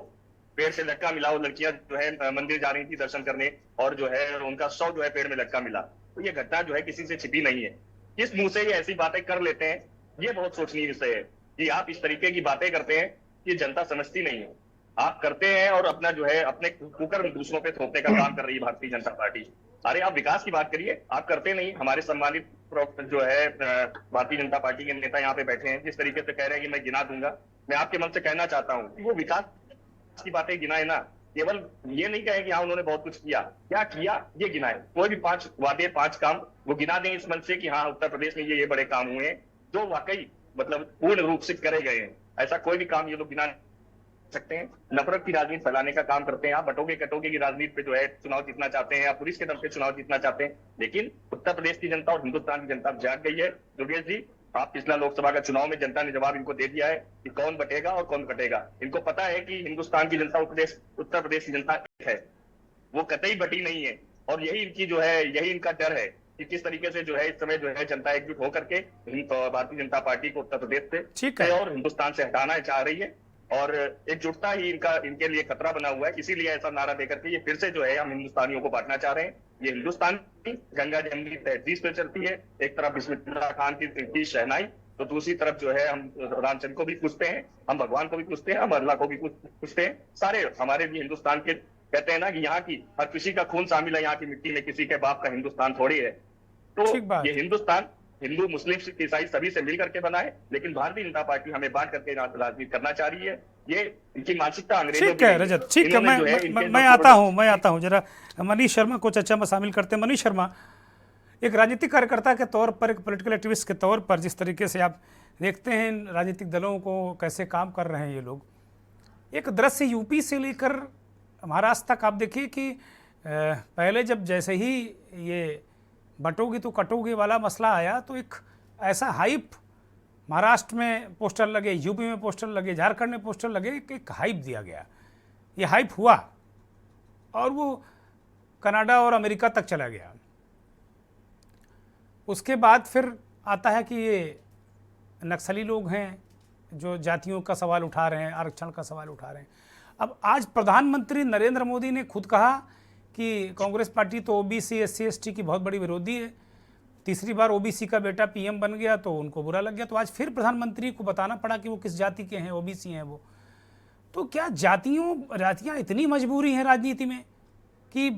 पेड़ से लटका मिला। वो लड़कियां जो है मंदिर जा रही थी दर्शन करने, और जो है उनका शव जो है पेड़ में लटका मिला। तो ये घटना जो है किसी से छिपी नहीं है। किस मुंह से ये ऐसी बातें कर लेते हैं, ये बहुत सोचनीय विषय है कि आप इस तरीके की बातें करते हैं, ये जनता समझती नहीं है। आप करते हैं और अपना जो है अपने कुकर दूसरों पे थोपने का काम कर रही है भारतीय जनता पार्टी। अरे आप विकास की बात करिए, आप करते नहीं। हमारे सम्मानित जो है भारतीय जनता पार्टी के नेता यहाँ पे बैठे हैं, जिस तरीके से कह रहे हैं कि मैं गिना दूंगा, मैं आपके मन से कहना चाहता हूँ कि वो विकास की बातें गिनाए ना, केवल ये नहीं कहे कि हाँ उन्होंने बहुत कुछ किया। क्या किया ये गिनाए। कोई भी 5 वादे 5 काम वो गिना दें इस मन से कि हाँ उत्तर प्रदेश में ये बड़े काम हुए हैं जो वाकई मतलब पूर्ण रूप से करे गए हैं। ऐसा कोई भी काम ये लोग गिना सकते हैं। नफरत की राजनीति फैलाने का काम करते हैं। आप बटोगे कटोगे की राजनीति पे जो है चुनाव जीतना चाहते हैं, आप पुलिस के दम पे चुनाव जीतना चाहते हैं, लेकिन उत्तर उत्तर प्रदेश की जनता और हिंदुस्तान की जनता जाग गई है। योगेश जी, आप पिछला लोकसभा का चुनाव में जनता ने जवाब इनको दे दिया है कि कौन बटेगा और कौन कटेगा। इनको पता है कि हिंदुस्तान की जनता उत्तर प्रदेश की जनता एक है, वो कतई बटी नहीं है। और यही इनकी जो है, यही इनका डर है कि किस तरीके से जो है इस समय जो है जनता एकजुट होकर के भारतीय जनता पार्टी को उत्तर प्रदेश से और हिंदुस्तान से हटाना चाह रही है। और एकजुटता ही इनके लिए खतरा बना हुआ है। इसीलिए ऐसा नारा देकर के ये फिर से जो है हम हिंदुस्तानियों को बांटना चाह रहे हैं। ये हिंदुस्तान गंगा जमनी तहजीब पे चलती है। एक तरफ बिस्मिल्लाह खान की शहनाई, तो दूसरी तरफ जो है हम रामचंद्र को भी पूछते हैं, हम भगवान को भी पूछते हैं, हम अल्लाह को भी पूछते हैं। सारे हमारे भी हिंदुस्तान के कहते हैं ना कि यहाँ की हर किसी का खून शामिल है यहाँ की मिट्टी में, किसी के बाप का हिंदुस्तान थोड़ी है। तो ये हिंदुस्तान हिंदू मुस्लिम ईसाई सभी से मिल करके बना है, लेकिन भारतीय जनता पार्टी हमें बांट करके राजनीति करना चाह रही है। ये इनकी मानसिकता अंग्रेजों ठीक है रजत, ठीक है। मैं आता हूँ जरा मनीष शर्मा को चर्चा में शामिल करते हैं। मनीष शर्मा, एक राजनीतिक कार्यकर्ता के तौर पर, एक पॉलिटिकल एक्टिविस्ट के तौर पर, जिस तरीके से आप देखते हैं राजनीतिक दलों को कैसे काम कर रहे हैं ये लोग, एक दृश्य यूपी से लेकर महाराष्ट्र तक आप देखिए कि पहले जब जैसे ही ये बटोगी तो कटोगी वाला मसला आया तो एक ऐसा हाइप, महाराष्ट्र में पोस्टर लगे, यूपी में पोस्टर लगे, झारखंड में पोस्टर लगे, एक हाइप दिया गया। ये हाइप हुआ और वो कनाडा और अमेरिका तक चला गया। उसके बाद फिर आता है कि ये नक्सली लोग हैं जो जातियों का सवाल उठा रहे हैं, आरक्षण का सवाल उठा रहे हैं। अब आज प्रधानमंत्री नरेंद्र मोदी ने खुद कहा कि कांग्रेस पार्टी तो ओबीसी SC ST की बहुत बड़ी विरोधी है। तीसरी बार ओबीसी का बेटा PM बन गया तो उनको बुरा लग गया, तो आज फिर प्रधानमंत्री को बताना पड़ा कि वो किस जाति के हैं, ओबीसी हैं वो। तो क्या जातियाँ इतनी मजबूरी हैं राजनीति में कि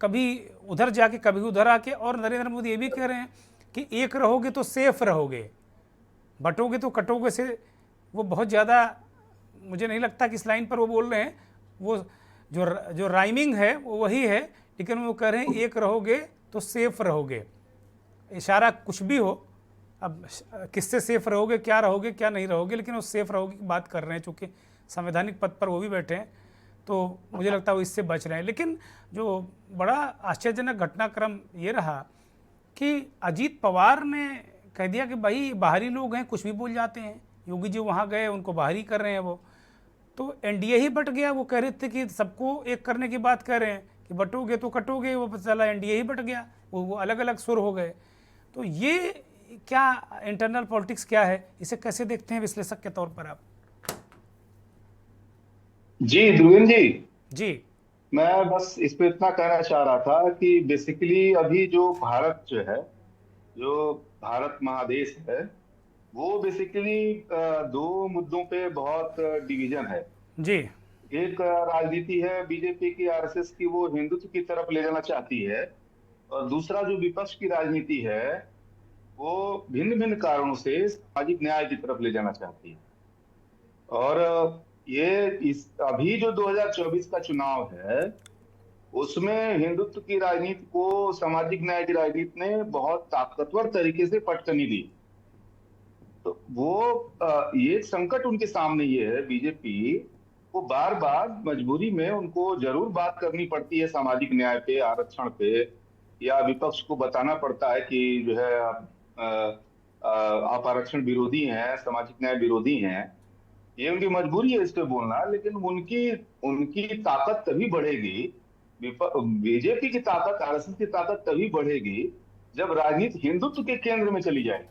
कभी उधर जाके कभी उधर आके? और नरेंद्र मोदी ये भी कह रहे हैं कि एक रहोगे तो सेफ रहोगे, बटोगे तो कटोगे से वो बहुत ज़्यादा, मुझे नहीं लगता कि इस लाइन पर वो बोल रहे हैं, वो जो राइमिंग है वो वही है, लेकिन वो कह रहे हैं एक रहोगे तो सेफ रहोगे। इशारा कुछ भी हो, अब किससे सेफ रहोगे, क्या नहीं रहोगे, लेकिन वो सेफ रहोगे की बात कर रहे हैं। चूँकि संवैधानिक पद पर वो भी बैठे हैं तो मुझे लगता है वो इससे बच रहे हैं। लेकिन जो बड़ा आश्चर्यजनक घटनाक्रम ये रहा कि अजीत पवार ने कह दिया कि भाई बाहरी लोग हैं, कुछ भी बोल जाते हैं। योगी जी वहाँ गए, उनको बाहरी कर रहे हैं वो, तो NDA ही बट गया। वो कह रहे थे कि सबको एक करने की बात कह रहे हैं कि बटोगे तो कटोगे, वो चला NDA ही बट गया, वो अलग अलग सुर हो गए। तो ये क्या इंटरनल पॉलिटिक्स क्या है, इसे कैसे देखते हैं विश्लेषक के तौर पर आप? जी ध्रुवीन जी, मैं बस इस पे इतना कहना चाह रहा था कि बेसिकली अभी जो भारत जो है, जो भारत महादेश है, वो बेसिकली दो मुद्दों पे बहुत डिवीजन है जी। एक राजनीति है बीजेपी की, RSS की, वो हिंदुत्व की तरफ ले जाना चाहती है, और दूसरा जो विपक्ष की राजनीति है वो भिन्न भिन्न कारणों से सामाजिक न्याय की तरफ ले जाना चाहती है। और ये अभी जो 2024 का चुनाव है उसमें हिंदुत्व की राजनीति को सामाजिक न्याय की राजनीति ने बहुत ताकतवर तरीके से पटकनी दी। तो वो ये संकट उनके सामने ये है, बीजेपी को बार बार मजबूरी में उनको जरूर बात करनी पड़ती है सामाजिक न्याय पे, आरक्षण पे, या विपक्ष को बताना पड़ता है कि जो है आप आरक्षण विरोधी हैं, सामाजिक न्याय विरोधी हैं। ये उनकी मजबूरी है इस पे बोलना, लेकिन उनकी ताकत तभी बढ़ेगी, बीजेपी की ताकत, RSS की ताकत तभी बढ़ेगी जब राजनीति हिंदुत्व के केंद्र में चली जाए।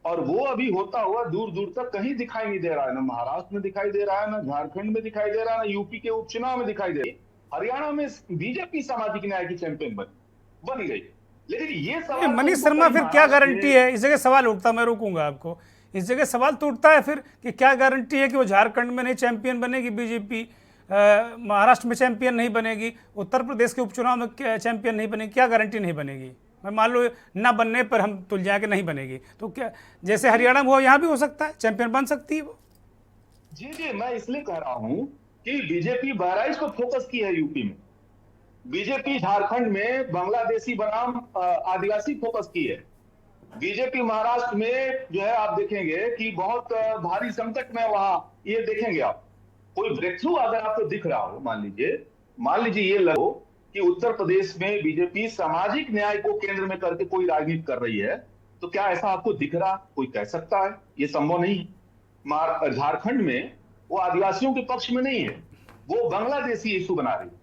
और वो अभी होता हुआ दूर दूर तक कहीं दिखाई नहीं दे रहा है। ना महाराष्ट्र में दिखाई दे रहा है, ना झारखंड में दिखाई दे रहा है, ना यूपी के उपचुनाव में दिखाई दे रही है। हरियाणा में बीजेपी सामाजिक न्याय की चैंपियन बन गई। लेकिन ये सवाल मनीष शर्मा, फिर क्या गारंटी है? इस जगह सवाल उठता, मैं रोकूंगा आपको, इस जगह सवाल तो उठता है फिर कि क्या गारंटी है कि वो झारखंड में नहीं चैंपियन बनेगी बीजेपी, महाराष्ट्र में चैंपियन नहीं बनेगी, उत्तर प्रदेश के उपचुनाव में चैंपियन नहीं बनेगी? क्या गारंटी नहीं बनेगी? मैं मान लो ना बनने पर हम तुल जाए कि नहीं बनेगी, तो क्या जैसे हरियाणा में हो यहाँ भी हो सकता है, चैंपियन बन सकती है वो? जी, मैं इसलिए कह रहा हूं कि बीजेपी बहराइच को फोकस की है यूपी में, बीजेपी झारखंड में बांग्लादेशी बनाम आदिवासी फोकस की है, बीजेपी महाराष्ट्र में जो है आप देखेंगे कि बहुत भारी संकट में वहां ये देखेंगे आप कोई ब्रेक थ्रू अगर आपको दिख रहा हो, मान लीजिए ये लगो कि उत्तर प्रदेश में बीजेपी सामाजिक न्याय को केंद्र में करके कोई राजनीति कर रही है, तो क्या ऐसा आपको दिख रहा? कोई कह सकता है? ये संभव नहीं है। झारखंड में वो आदिवासियों के पक्ष में नहीं है, वो बांग्लादेशी इशू बना रही है।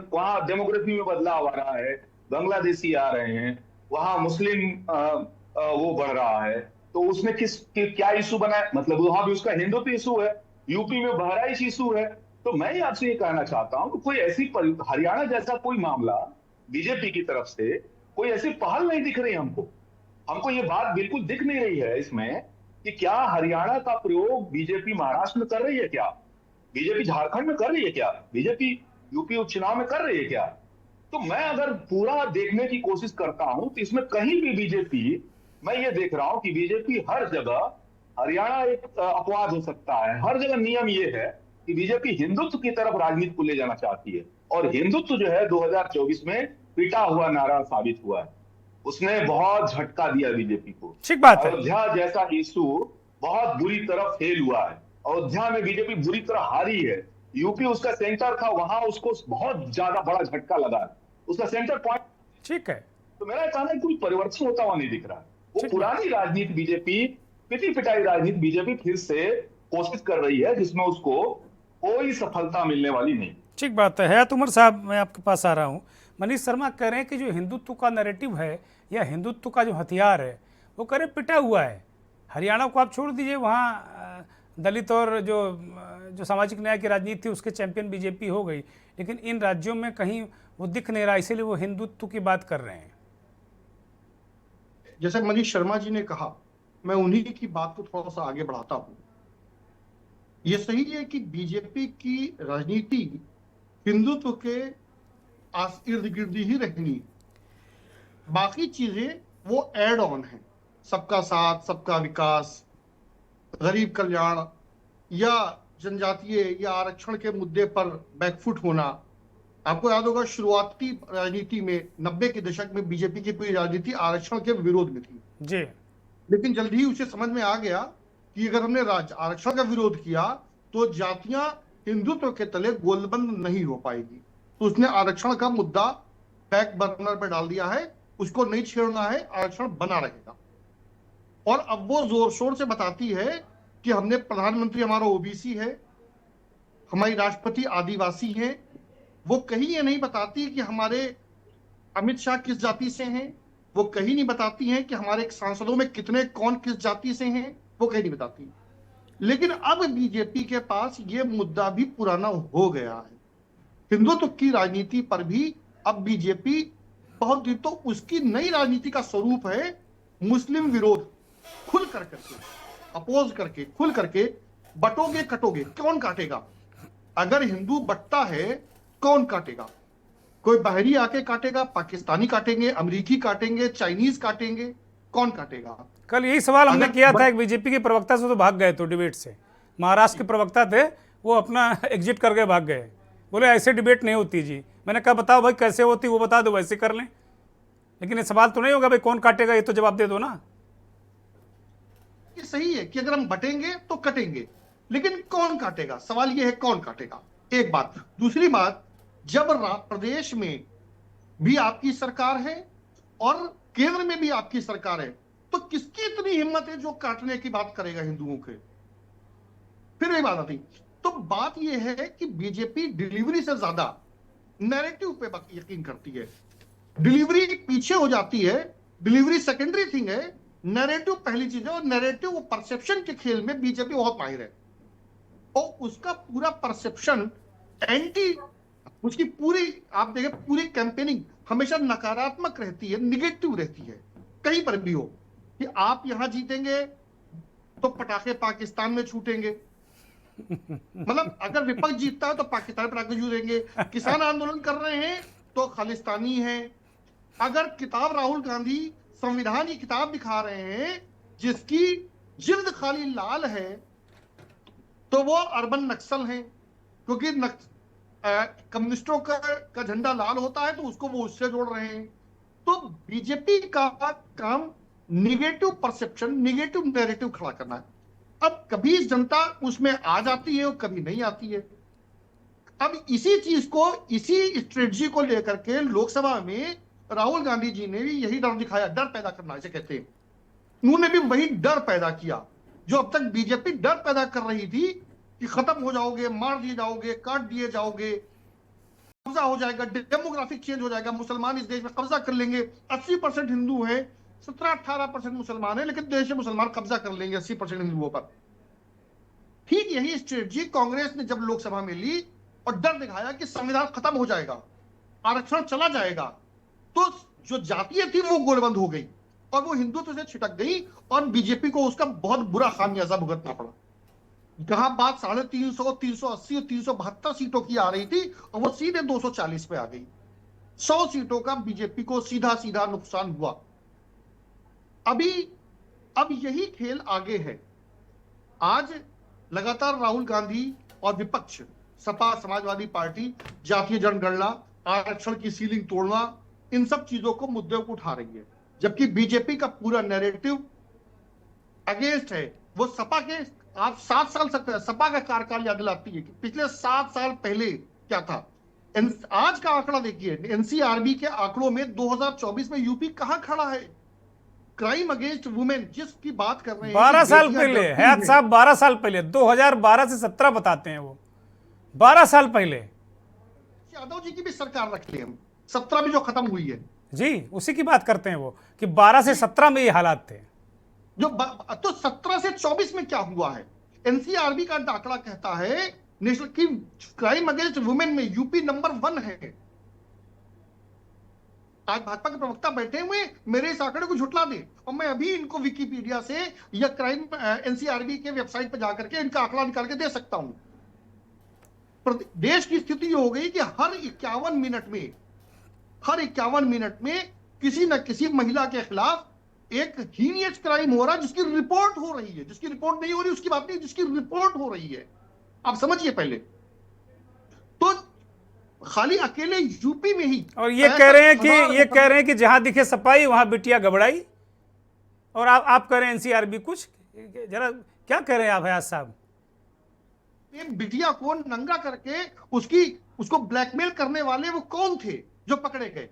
वहां डेमोग्राफी में बदलाव आ रहा है, बांग्लादेशी आ रहे हैं, वहां मुस्लिम वो बढ़ रहा है, तो उसने क्या इशू बनाया? मतलब वहां भी उसका हिंदुत्व इशू है, यूपी में बहराइच इशू है। तो मैं आपसे ये कहना चाहता हूं कि कोई ऐसी हरियाणा जैसा कोई मामला बीजेपी की तरफ से कोई ऐसी पहल नहीं दिख रही हमको ये बात बिल्कुल दिख नहीं रही है इसमें कि क्या हरियाणा का प्रयोग बीजेपी महाराष्ट्र में कर रही है, क्या बीजेपी झारखंड में कर रही है, क्या बीजेपी यूपी उपचुनाव में कर रही है क्या? तो मैं अगर पूरा देखने की कोशिश करता हूं तो इसमें कहीं भी बीजेपी, मैं ये देख रहा हूं कि बीजेपी हर जगह, हरियाणा एक अपवाद हो सकता है, हर जगह नियम ये है कि बीजेपी हिंदुत्व की तरफ राजनीति को ले जाना चाहती है। और हिंदुत्व जो है 2024 में पिटा हुआ नारा साबित हुआ है, उसने बहुत झटका दिया बीजेपी को। ठीक बात है। अयोध्या जैसा इशू बहुत बुरी तरह फेल हुआ है, अयोध्या में बीजेपी बुरी तरह हारी है, यूपी उसका सेंटर था, वहां उसको बहुत ज्यादा बड़ा झटका लगा है, उसका सेंटर पॉइंट। ठीक है, तो मेरा कहना है कोई परिवर्तन होता हुआ नहीं दिख रहा है। वो पुरानी राजनीति बीजेपी, पिटी पिटाई राजनीति बीजेपी फिर से कोशिश कर रही है, जिसमें उसको कोई सफलता मिलने वाली नहीं। ठीक बात है। हयात उमर साहब, मैं आपके पास आ रहा हूँ। मनीष शर्मा कह रहे हैं कि जो हिंदुत्व का नैरेटिव है या हिंदुत्व का जो हथियार है वो कह रहे पिटा हुआ है। हरियाणा को आप छोड़ दीजिए, वहाँ दलित और जो सामाजिक न्याय की राजनीति थी उसके चैंपियन बीजेपी हो गई, लेकिन इन राज्यों में कहीं वो दिख नहीं रहा, इसीलिए वो हिंदुत्व की बात कर रहे हैं। जैसे मनीष शर्मा जी ने कहा, मैं उन्हीं की बात को थोड़ा सा आगे बढ़ाता हूं। ये सही है कि बीजेपी की राजनीति हिंदुत्व के इर्द गिर्द ही रहनी, बाकी चीजें वो एड ऑन है। सबका साथ, सबका विकास, गरीब कल्याण या जनजातीय या आरक्षण के मुद्दे पर बैकफुट होना। आपको याद होगा शुरुआती राजनीति में 90 के दशक में बीजेपी की पूरी राजनीति आरक्षण के विरोध में थी जी, लेकिन जल्दी ही उसे समझ में आ गया कि अगर हमने आरक्षण का विरोध किया तो जातियां हिंदुत्व के तले गोलबंद नहीं हो पाएगी, तो उसने आरक्षण का मुद्दा बैक बर्नर पर डाल दिया है, उसको नहीं छेड़ना है, आरक्षण बना रहेगा। और अब वो जोर शोर से बताती है कि हमने प्रधानमंत्री हमारा ओबीसी है, हमारी राष्ट्रपति आदिवासी है। वो कहीं ये नहीं बताती कि हमारे अमित शाह किस जाति से हैं, वो कहीं नहीं बताती हैं कि हमारे सांसदों में कितने कौन किस जाति से हैं, वो कहीं नहीं बताती। लेकिन अब बीजेपी के पास ये मुद्दा भी पुराना हो गया है। हिंदुत्व की राजनीति पर भी अब बीजेपी बहुत दिन, तो उसकी नई राजनीति का स्वरूप है मुस्लिम विरोध, खुल करके अपोज करके, खुल करके बटोगे कटोगे, कौन काटेगा? अगर हिंदू बटता है कौन काटेगा? कोई बाहरी आके काटेगा, पाकिस्तानी काटेंगे, अमेरिकी काटेंगे, चाइनीज काटेंगे, कौन काटेगा? कल यही सवाल हमने किया था एक बीजेपी के प्रवक्ता से, तो भाग गए तो डिबेट से। महाराष्ट्र के प्रवक्ता थे, वो अपना एग्जिट करके भाग गए, बोले ऐसे डिबेट नहीं होती जी। मैंने कहा बताओ भाई कैसे होती, वो बता दो, वैसे कर लें। लेकिन ये सवाल तो नहीं होगा भाई कौन काटेगा, ये तो जवाब दे दो ना। ये सही है कि अगर हम बटेंगे तो कटेंगे, लेकिन कौन काटेगा? सवाल ये है कौन काटेगा, एक बात। दूसरी बात, जब प्रदेश में भी आपकी सरकार है और केंद्र में भी आपकी सरकार है, तो किसकी इतनी हिम्मत है जो काटने की बात करेगा हिंदुओं के? फिर वही बात आती। तो बात यह है कि बीजेपी डिलीवरी से ज्यादा नैरेटिव पे यकीन करती है। डिलीवरी पीछे हो जाती है, डिलीवरी सेकेंडरी थिंग है, नैरेटिव पहली चीज है। और नैरेटिव परसेप्शन के खेल में बीजेपी बहुत माहिर है, और उसका पूरा परसेप्शन एंटी, उसकी पूरी आप देखें पूरी कैंपेनिंग हमेशा नकारात्मक रहती है, निगेटिव रहती है। कहीं पर भी हो कि आप यहां जीतेंगे तो पटाखे पाकिस्तान में छूटेंगे, मतलब अगर विपक्ष जीतता है तो पाकिस्तान पर पटाखे छूटेंगे। किसान आंदोलन कर रहे हैं तो खालिस्तानी है। अगर किताब राहुल गांधी संविधान की किताब दिखा रहे हैं जिसकी जिल्द खाली लाल है, तो वो अर्बन नक्सल हैं, क्योंकि कम्युनिस्टों का झंडा लाल होता है तो उसको वो उससे जोड़ रहे हैं। तो बीजेपी का काम निगेटिव परसेप्शन, निगेटिव नैरेटिव खड़ा करना है। अब कभी जनता उसमें आ जाती है और कभी नहीं आती है। अब इसी चीज को, इसी स्ट्रेटजी को लेकर के लोकसभा में राहुल गांधी जी ने भी यही डर दिखाया, डर पैदा करना इसे कहते हैं। उन्होंने भी वही डर पैदा किया जो अब तक बीजेपी डर पैदा कर रही थी कि खत्म हो जाओगे, मार दिए जाओगे, काट दिए जाओगे, कब्जा हो जाएगा, डेमोग्राफिक चेंज हो जाएगा, मुसलमान इस देश में कब्जा कर लेंगे। 80% हिंदू है, 17-18% मुसलमान है, लेकिन देश में मुसलमान कब्जा कर लेंगे 80% हिंदुओं पर। ठीक यही स्ट्रेटजी कांग्रेस ने जब लोकसभा में ली और डर दिखाया कि संविधान खत्म हो जाएगा, आरक्षण चला जाएगा, तो जो जातीय थी वो गोलबंद हो गई और वो हिंदुत्व से छिटक गई और बीजेपी को उसका बहुत बुरा खामियाजा भुगतना पड़ा। जहां बात 350, 380 और 372 सीटों की आ रही थी और वो सीधे 240 पे आ गई। 100 सीटों का बीजेपी को सीधा सीधा नुकसान हुआ। अब यही खेल आगे है। आज लगातार राहुल गांधी और विपक्ष, सपा, समाजवादी पार्टी, जातीय जनगणना, आरक्षण की सीलिंग तोड़ना, इन सब चीजों को, मुद्दों को उठा रही है, जबकि बीजेपी का पूरा नैरेटिव अगेंस्ट है। वो सपा के, आप 7 साल सकते, सपा का कार्यकाल याद दिलाती है कि पिछले 7 साल पहले क्या था। आज का आंकड़ा देखिए, एनसीआरबी के आंकड़ों में 2024 में यूपी कहां खड़ा है। क्राइम अगेंस्ट वुमेन जिसकी बात कर रहे हैं, 12 साल पहले, हयात साहब 12 साल पहले, 2012 से 17 बताते हैं वो, 12 साल पहले यादव जी की भी सरकार रख ली हम, 17 में जो खत्म हुई है जी, उसी की बात करते हैं वो कि 12 से 17 में ये हालात थे। जो तो 17 से 24 में क्या हुआ है। एनसीआरबी का आंकड़ा कहता है नेशनल की क्राइम अगेंस्ट वुमेन में यूपी नंबर 1 है। आज भाजपा के प्रवक्ता बैठे हुए मेरे इस आंकड़े को झुटला दे और मैं अभी इनको विकिपीडिया से या क्राइम एनसीआरबी के वेबसाइट पर जाकर के इनका आंकड़ा निकाल के दे सकता हूं। देश की स्थिति हो गई कि हर 51 मिनट में किसी न किसी महिला के खिलाफ एक हीनियस क्राइम हो रहा है जिसकी रिपोर्ट हो रही है। जिसकी रिपोर्ट नहीं हो रही उसकी बात नहीं, जिसकी रिपोर्ट हो रही है। आप समझिए पहले तो खाली अकेले यूपी में ही, और ये कह रहे हैं कि जहां दिखे सपाई वहां बिटिया घबराई, और आप कह रहे हैं एनसीआरबी कुछ, जरा क्या कह रहे हैं आप हयात साहब। बिटिया को नंगा करके उसको ब्लैकमेल करने वाले वो कौन थे जो पकड़े गए,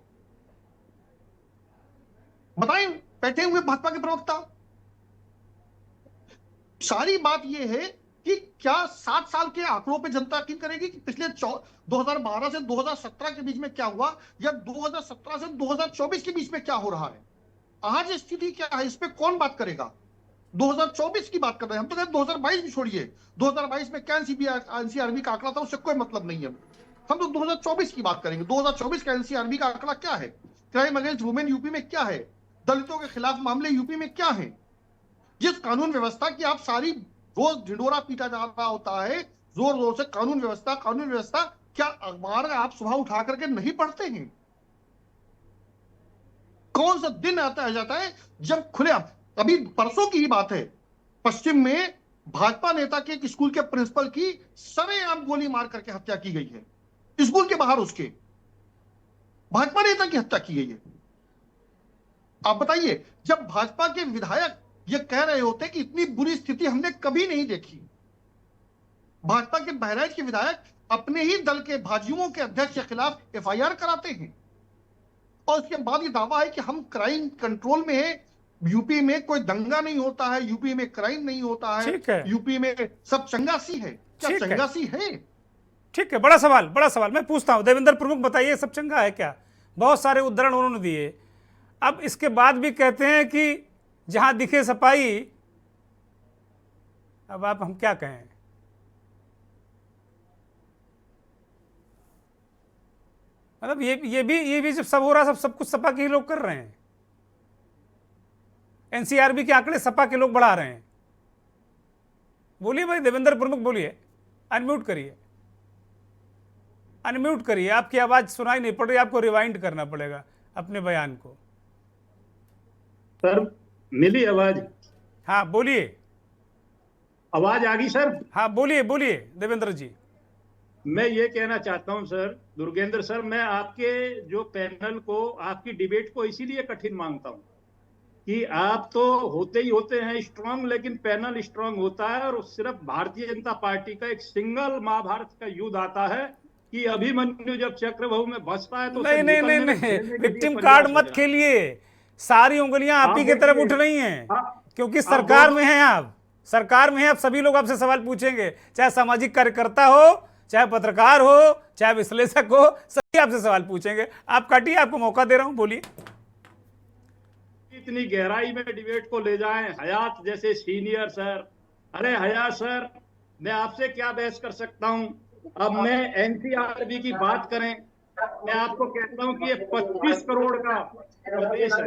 बताएं बैठे हुए भाजपा के प्रवक्ता। सारी बात यह है कि क्या 7 साल के आंकड़ों पे जनता यकीन करेगी कि पिछले 2012 से 2017 के बीच में क्या हुआ या 2017 से 2024 के बीच में क्या हो रहा है। आज स्थिति क्या है इस पे कौन बात करेगा। 2024 की बात कर रहे हैं हम, तो कहते 2022 भी छोड़िए, 2022 में क्या एनसीआरबी का आंकड़ा था उससे कोई मतलब नहीं है। हम तो 2024 की बात करेंगे। 2024 का एनसीआरबी का आंकड़ा क्या है, क्राइम अगेंस्ट वुमेन यूपी में क्या है, दलितों के खिलाफ मामले यूपी में क्या है। जिस कानून व्यवस्था की आप सारी रोज ढिंडोरा पीटा जा रहा होता है जोर जोर से, कानून व्यवस्था क्या अखबार आप सुबह उठा करके नहीं पढ़ते हैं। कौन सा दिन आता है जाता है जब खुले, अभी परसों की ही बात है, पश्चिम में भाजपा नेता के एक स्कूल के प्रिंसिपल की सरेआम गोली मार करके हत्या की गई है। स्कूल के बाहर उसके भाजपा नेता की हत्या की गई है। आप बताइए, जब भाजपा के विधायक ये कह रहे होते कि इतनी बुरी स्थिति हमने कभी नहीं देखी। भाजपा के बहराइच के विधायक अपने ही दल के भाजयुमों के अध्यक्ष के खिलाफ एफआईआर कराते हैं और उसके बाद ये दावा है कि हम क्राइम कंट्रोल में है, यूपी में कोई दंगा नहीं होता है, यूपी में क्राइम नहीं होता है, यूपी में सब चंगासी है। क्या चंगासी है? ठीक है, बड़ा सवाल मैं पूछता हूं, देवेंद्र प्रमुख बताइए, सब चंगा है क्या? बहुत सारे उदाहरण उन्होंने दिए। अब इसके बाद भी कहते हैं कि जहां दिखे सपाई, अब आप हम क्या कहें। मतलब ये भी जब सब हो रहा, सब कुछ सपा के ही लोग कर रहे हैं। एनसीआरबी के आंकड़े सपा के लोग बढ़ा रहे हैं। बोलिए भाई देवेंद्र प्रमुख, बोलिए, अनम्यूट करिए, आपकी आवाज सुनाई नहीं पड़ रही, आपको रिवाइंड करना पड़ेगा अपने बयान को। सर मिली आवाज? हाँ बोलिए, आवाज आ गई सर? हाँ बोलिए देवेंद्र जी। मैं ये कहना चाहता हूं सर, दुर्गेंद्र सर, मैं आपके जो पैनल को, आपकी डिबेट को इसीलिए कठिन मांगता हूं कि आप तो होते ही होते हैं स्ट्रांग, लेकिन पैनल स्ट्रांग होता है और सिर्फ भारतीय जनता पार्टी का एक सिंगल महाभारत का युद्ध आता है कि अभिमन्यु जब चक्रव्यूह में बसता है तो नहीं उसे नहीं नहीं निकलने में नहीं, खेलने के लिए विक्टिम प्रयास कार्ड हो मत जाए। खेलिए। सारी उंगलियां आप ही की तरफ उठ रही हैं, क्योंकि सरकार में हैं आप, सरकार में हैं आप। सभी लोग आपसे सवाल पूछेंगे, चाहे सामाजिक कार्यकर्ता हो, चाहे पत्रकार हो, चाहे विश्लेषक हो, सभी आपसे सवाल पूछेंगे। आप काटिए, आपको मौका दे रहा हूं, बोलिए। इतनी गहराई में डिबेट को ले जाएं, हयात जैसे सीनियर सर। अरे हयात सर, मैं आपसे क्या बहस कर सकता हूं? अब मैं एनसीआरबी की बात करें, मैं आपको कहता हूं कि ये 25 करोड़ का प्रदेश है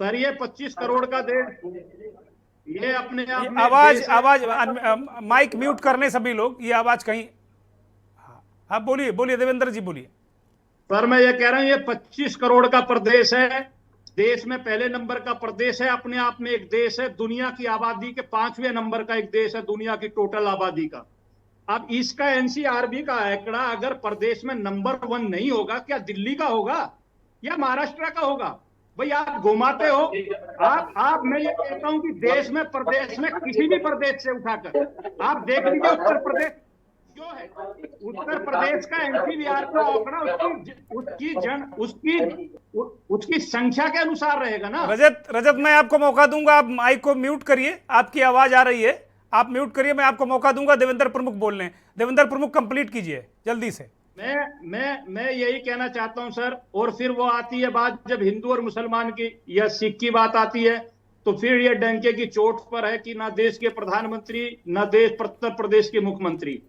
सर, ये 25 करोड़ का देश, ये अपने आप में आवाज देश है। आवाज माइक म्यूट करने सभी लोग, ये आवाज कहीं। हाँ बोलिए बोलिए देवेंद्र जी बोलिए। सर मैं ये कह रहा हूं ये 25 करोड़ का प्रदेश है, देश में पहले नंबर का प्रदेश है, अपने आप में एक देश है, दुनिया की आबादी के 5वें नंबर का एक देश है, दुनिया की टोटल आबादी का। अब इसका एनसीआरबी का आंकड़ा अगर प्रदेश में नंबर 1 नहीं होगा, क्या दिल्ली का होगा या महाराष्ट्र का होगा? भाई आप घुमाते हो। आप मैं ये कहता हूं कि देश में प्रदेश में किसी भी प्रदेश से उठाकर आप देख लीजिए, उत्तर प्रदेश जो है, उत्तर प्रदेश का एनसीआर का आंकड़ा उसकी संख्या के अनुसार रहेगा ना। रजत मैं आपको मौका दूंगा, आप माइक को म्यूट करिए, आपकी आवाज आ रही है, आप म्यूट करिए, मैं आपको मौका दूंगा। देवेंद्र प्रमुख बोल रहे हैं, देवेंद्र प्रमुख कंप्लीट कीजिए जल्दी से। मैं यही कहना चाहता हूं सर। और फिर वो आती है बात जब हिंदू और मुसलमान की या सिख की बात आती है, तो फिर ये डंके की चोट पर है कि ना देश के प्रधानमंत्री ना देश उत्तर प्रदेश के मुख्यमंत्री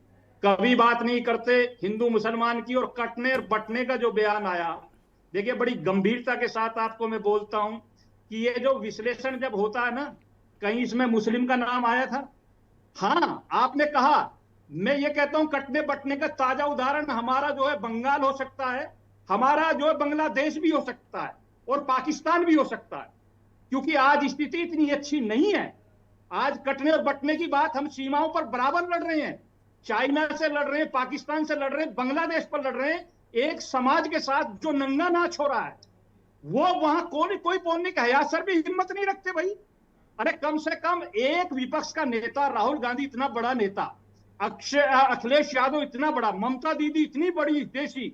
कभी बात नहीं करते हिंदू मुसलमान की। और कटने और बटने का जो बयान आया, देखिए बड़ी गंभीरता के साथ आपको मैं बोलता हूं कि ये जो विश्लेषण जब होता है ना, कहीं इसमें मुस्लिम का नाम आया था? हाँ, आपने कहा। मैं ये कहता हूं कटने बटने का ताजा उदाहरण हमारा जो है बंगाल हो सकता है, हमारा जो है बांग्लादेश भी हो सकता है और पाकिस्तान भी हो सकता है, क्योंकि आज स्थिति इतनी अच्छी नहीं है। आज कटने और बटने की बात हम सीमाओं पर बराबर लड़ रहे हैं, चाइना से लड़ रहे हैं, पाकिस्तान से लड़ रहे हैं, बांग्लादेश पर लड़ रहे हैं, एक समाज के साथ जो नंगा नाच हो रहा है वो वहां कोई बोलने का हयात सर भी हिम्मत नहीं रखते भाई। अरे कम से कम एक विपक्ष का नेता, राहुल गांधी इतना बड़ा नेता, अखिलेश यादव इतना बड़ा, ममता दीदी इतनी बड़ी देशी,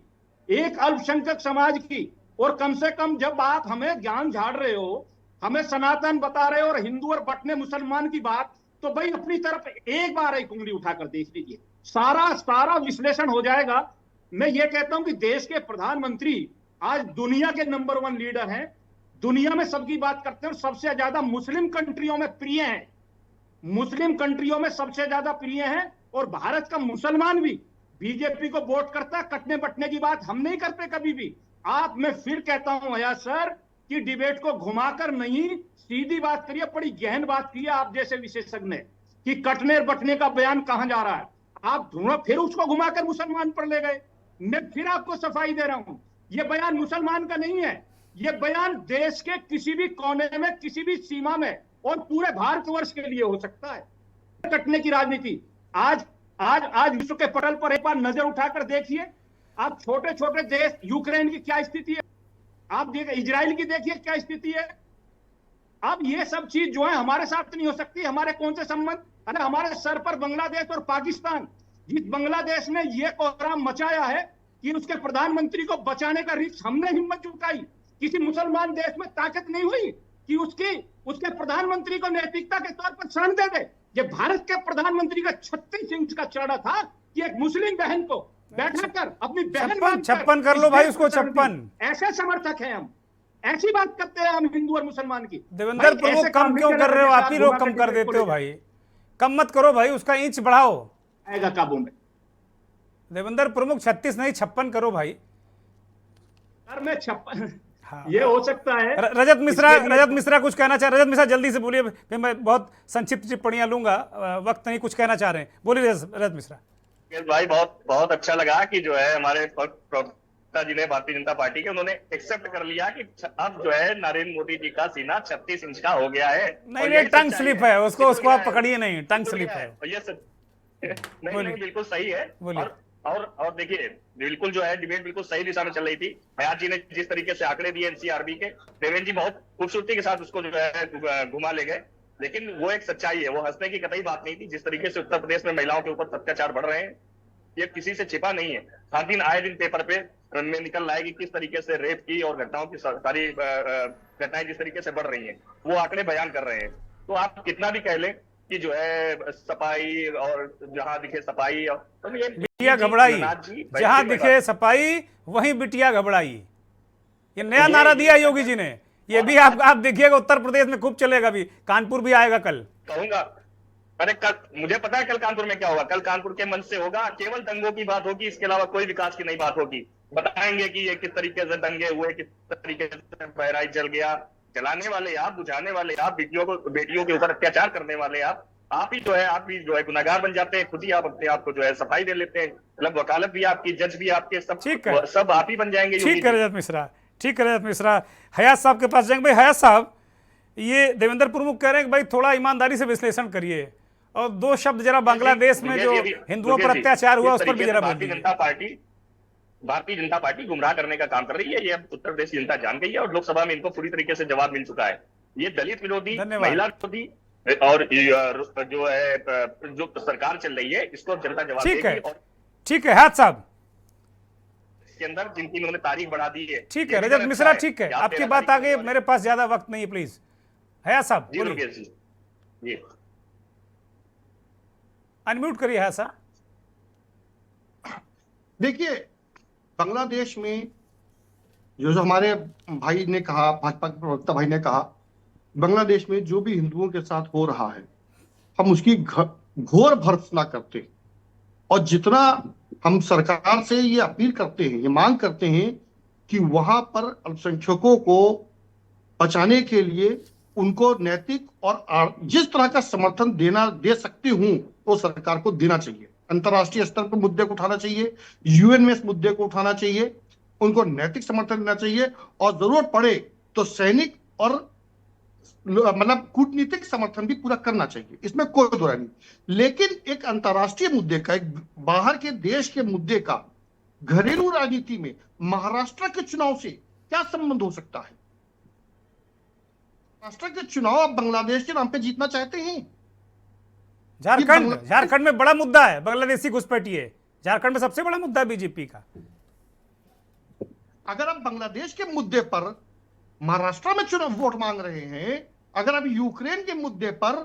एक अल्पसंख्यक समाज की, और कम से कम जब आप हमें ज्ञान झाड़ रहे हो, हमें सनातन बता रहे हो और हिंदू और बटने मुसलमान की बात, तो भाई अपनी तरफ एक बार एक उंगली उठाकर देख लीजिए, सारा विश्लेषण हो जाएगा। मैं ये कहता हूं कि देश के प्रधानमंत्री आज दुनिया के नंबर 1 लीडर हैं, दुनिया में सबकी बात करते हैं और सबसे ज्यादा मुस्लिम कंट्रियों में प्रिय हैं, मुस्लिम कंट्रियों में सबसे ज्यादा प्रिय हैं। और भारत का मुसलमान भी बीजेपी को वोट करता। कटने बटने की बात हम नहीं करते कभी भी। मैं फिर कहता हूं हयात सर कि डिबेट को घुमाकर नहीं, सीधी बात करिए। बड़ी गहन बात की है आप जैसे विशेषज्ञ ने कि कटने बटने का बयान कहां जा रहा है, आप फिर उसको घुमाकर मुसलमान पर ले गए। मैं फिर आपको सफाई दे रहा हूं, यह बयान मुसलमान का नहीं है, यह बयान देश के किसी भी कोने में, किसी भी सीमा में और पूरे भारतवर्ष के लिए हो सकता है। कटने की राजनीति आज विश्व के पटल पर एक बार नजर उठाकर देखिए। आप छोटे छोटे देश, यूक्रेन की क्या स्थिति है, आप देखिए इजराइल की देखिए क्या स्थिति है। अब ये सब चीज जो है हमारे साथ नहीं हो सकती। हमारे कौन से संबंध? अरे हमारे सर पर बांग्लादेश और पाकिस्तान, जिस बांग्लादेश ने ये कोहराम मचाया है कि उसके प्रधानमंत्री को बचाने का रिस्क हमने हिम्मत जुटाई, किसी मुसलमान देश में ताकत नहीं हुई कि उसके प्रधानमंत्री को नैतिकता के तौर पर शरण दे दे। ये भारत के प्रधानमंत्री का 36 इंच का चौड़ा था कि एक मुस्लिम बहन को बैठाकर अपनी बहन 56 कर लो भाई उसको, 56। ऐसे समर्थक हैं हम, ऐसी बात करते हैं हम हिंदू और मुसलमान की। देवेंद्र प्रमुख कम क्यों कर रहे हो? आप ही लोग कम कर देते हो भाई, कम मत करो भाई, उसका इंच बढ़ाओ। आएगा काबू में। देवेंद्र प्रमुख 36 नहीं 56 करो भाई। सर मैं 56, ये हो सकता है। रजत मिश्रा कुछ कहना चाह रहे? रजत मिश्रा जल्दी से बोलिए, फिर मैं बहुत संक्षिप्त टिप्पणियां लूंगा, वक्त नहीं, कुछ कहना चाह रहे हैं, बोलिए रजत मिश्रा। भाई बहुत अच्छा लगा कि जो है हमारे प्रवक्ता जी ने, भारतीय जनता पार्टी के, उन्होंने एक्सेप्ट कर लिया कि अब जो है नरेंद्र मोदी जी का सीना 36 इंच का हो गया है। नहीं टंग स्लिप है, उसको आप पकड़िए नहीं, टंग स्लिप है ये नहीं बिल्कुल सही है। और देखिए बिल्कुल जो है डिबेट बिल्कुल सही दिशा में चल रही थी। हयात जी ने जिस तरीके से आंकड़े दिए एनसीआरबी के, देवेंद्र जी बहुत खूबसूरती के साथ उसको जो है घुमा ले गए। लेकिन वो एक सच्चाई है, वो हंसने की कतई बात नहीं थी। जिस तरीके से उत्तर प्रदेश में महिलाओं के ऊपर अत्याचार बढ़ रहे हैं, ये किसी से छिपा नहीं है। हर दिन आए दिन पेपर पे में निकल रहा है कि किस तरीके से रेप की और घटनाओं की सारी घटनाएं जिस तरीके से बढ़ रही हैं, वो आंकड़े बयान कर रहे हैं। तो आप कितना भी कह लें कि जो है सफाई और जहां दिखे सफाई, तो ये बिटिया घबराई, जहां दिखे सफाई वहीं बिटिया घबराई, ये नया नारा दिया योगी जी ने। ये भी आप देखिएगा उत्तर प्रदेश में खूब चलेगा, भी कानपुर भी आएगा कल। कहूंगा, अरे कल मुझे पता है कल कानपुर में क्या होगा। कल कानपुर के मंच से होगा, केवल दंगों की बात होगी, इसके अलावा कोई विकास की नहीं बात होगी। बताएंगे कि ये किस तरीके से दंगे हुए, किस तरीके से बहराइच जल गया। जलाने वाले आप, बुझाने वाले आप, बेटियों के ऊपर अत्याचार करने वाले आप ही जो है गुनाहगार बन जाते हैं। खुद ही आप अपने आप को जो है सफाई दे लेते हैं। मतलब वकालत भी आपकी, जज भी आपके, सब आप ही बन जाएंगे। ठीक है रजत मिश्रा, ठीक है रजत मिश्रा। हयात साहब के पास जाएंगे। भाई हयात साहब, ये देवेंद्र प्रमुख कह रहे हैं कि भाई थोड़ा ईमानदारी से विश्लेषण करिए, और दो शब्द जरा बांग्लादेश में जो हिंदुओं पर अत्याचार हुआ उस पर भी जरा बोलिए। भारतीय जनता पार्टी गुमराह करने का काम कर रही है, ये उत्तर प्रदेश की जनता जान गई है, और लोकसभा में इनको पूरी तरीके से जवाब मिल चुका है। ये दलित विरोधी, महिला विरोधी और जो है जो सरकार चल रही है, इसको जनता जवाब देगी। और ठीक है हयात साहब, इसके अंदर जिनकी उन्होंने तारीख बढ़ा दी है। ठीक है रजत मिश्रा, ठीक है, आपकी बात आगे, मेरे पास ज्यादा वक्त नहीं है, प्लीज हयात साहब जी अनम्यूट करिए हयात साहब। देखिए, बांग्लादेश में जो हमारे भाई ने कहा, भाजपा के प्रवक्ता भाई ने कहा, बांग्लादेश में जो भी हिंदुओं के साथ हो रहा है, हम उसकी घोर भर्त्सना करते हैं। और जितना हम सरकार से ये अपील करते हैं, ये मांग करते हैं कि वहां पर अल्पसंख्यकों को बचाने के लिए उनको नैतिक और जिस तरह का समर्थन दे सकते हूं, वो सरकार को देना चाहिए। अंतर्राष्ट्रीय स्तर पर मुद्दे को उठाना चाहिए, यूएन में इस मुद्दे को उठाना चाहिए, उनको नैतिक समर्थन देना चाहिए, और जरूरत पड़े तो सैनिक और मतलब कूटनीतिक समर्थन भी पूरा करना चाहिए, इसमें कोई दो राय नहीं। लेकिन एक अंतर्राष्ट्रीय मुद्दे का, एक बाहर के देश के मुद्दे का घरेलू राजनीति में महाराष्ट्र के चुनाव से क्या संबंध हो सकता है? महाराष्ट्र के चुनाव आप बांग्लादेश के नाम पे जीतना चाहते हैं? झारखंड में बड़ा मुद्दा है बांग्लादेशी घुसपैठिए, झारखंड में सबसे बड़ा मुद्दा है बीजेपी का। अगर आप बांग्लादेश के मुद्दे पर महाराष्ट्र में चुनाव वोट मांग रहे हैं, अगर आप यूक्रेन के मुद्दे पर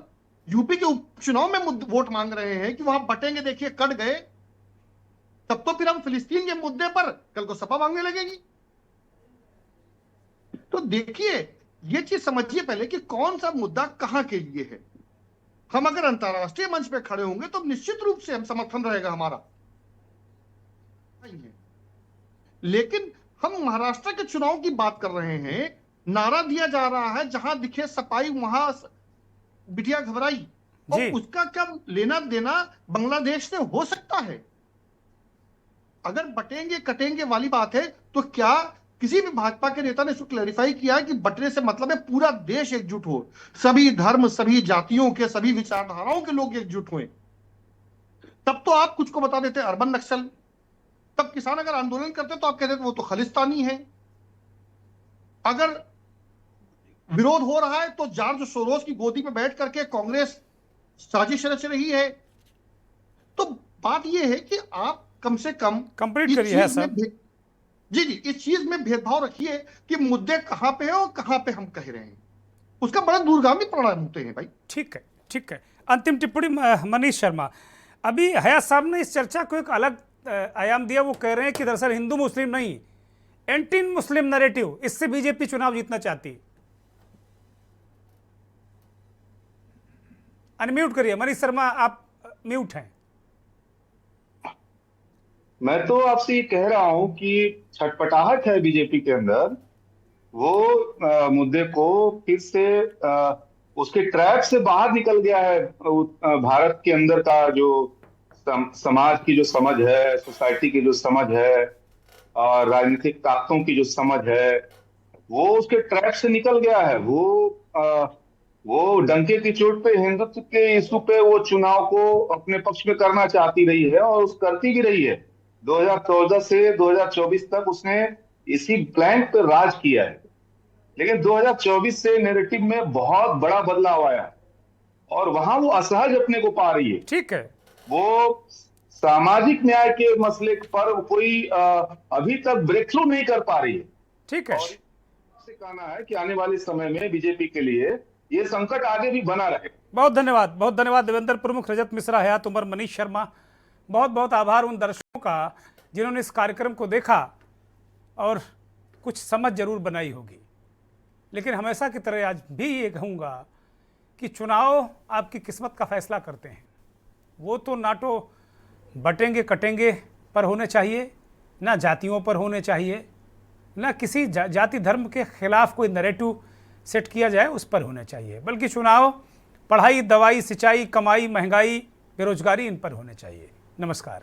यूपी के उपचुनाव में वोट मांग रहे हैं कि वहां बटेंगे, देखिए कट गए, तब तो फिर हम फिलिस्तीन के मुद्दे पर कल को सपा मांगने लगेगी। तो देखिए, ये चीज समझिए पहले कि कौन सा मुद्दा कहां के लिए है। हम अगर अंतरराष्ट्रीय मंच पे खड़े होंगे तो निश्चित रूप से हम समर्थन रहेगा हमारा, लेकिन हम महाराष्ट्र के चुनाव की बात कर रहे हैं। नारा दिया जा रहा है जहां दिखे सफाई वहां बिटिया घबराई, और उसका क्या लेना देना बांग्लादेश से हो सकता है? अगर बटेंगे कटेंगे वाली बात है तो क्या किसी भी भाजपा के नेता ने इसको क्लैरिफाई किया है कि बटने से मतलब है पूरा देश एकजुट हो, सभी धर्म, सभी जातियों के, सभी विचारधाराओं के लोग एकजुट हुए? तब तो आप कुछ को बता देते अर्बन नक्सल, तब किसान अगर आंदोलन करते तो आप कहते वो तो खालिस्तानी है। अगर विरोध हो रहा है तो जॉर्ज सोरोस की गोदी में बैठ करके कांग्रेस साजिश रच रही है। तो बात यह है कि आप कम से कम कंप्लीट करिए सर। जी, इस चीज में भेदभाव रखिए कि मुद्दे कहां पे है और कहां पे हम कह रहे हैं, उसका बड़ा दूरगामी परिणाम होते हैं भाई। ठीक है, ठीक है। अंतिम टिप्पणी मनीष शर्मा, अभी हयात साहब ने इस चर्चा को एक अलग आयाम दिया। वो कह रहे हैं कि दरअसल हिंदू मुस्लिम नहीं, एंटी मुस्लिम नैरेटिव, इससे बीजेपी चुनाव जीतना चाहती। अनम्यूट करिए मनीष शर्मा, आप म्यूट हैं। मैं तो आपसे ये कह रहा हूं कि छटपटाहट है बीजेपी के अंदर, वो मुद्दे को फिर से उसके ट्रैक से बाहर निकल गया है। भारत के अंदर का जो समाज की जो समझ है, सोसाइटी की जो समझ है, और राजनीतिक ताकतों की जो समझ है, वो उसके ट्रैक से निकल गया है। वो डंके की चोट पे हिंदुत्व के इशू पे वो चुनाव को अपने पक्ष में करना चाहती रही है, और उस करती भी रही है। 2014 से 2024 तक उसने इसी प्लान पे राज किया है। लेकिन 2024 से नैरेटिव में बहुत बड़ा बदलाव आया। और वहां वो असहज अपने को पा रही है। ठीक है, वो सामाजिक न्याय के मसले पर कोई अभी तक ब्रेक थ्रू नहीं कर पा रही है। ठीक है, से कहना है कि आने वाले समय में बीजेपी के लिए ये संकट आगे भी बना रहे। बहुत धन्यवाद, बहुत धन्यवाद। देवेंद्र प्रमुख, रजत मिश्रा, हयात उमर, मनीष शर्मा, बहुत बहुत आभार उन दर्शकों का जिन्होंने इस कार्यक्रम को देखा और कुछ समझ जरूर बनाई होगी। लेकिन हमेशा की तरह आज भी ये कहूँगा कि चुनाव आपकी किस्मत का फैसला करते हैं। वो तो ना तो बटेंगे कटेंगे पर होने चाहिए, ना जातियों पर होने चाहिए, ना किसी जाति धर्म के खिलाफ कोई नैरेटिव सेट किया जाए उस पर होने चाहिए, बल्कि चुनाव पढ़ाई, दवाई, सिंचाई, कमाई, महंगाई, बेरोजगारी, इन पर होने चाहिए। नमस्कार।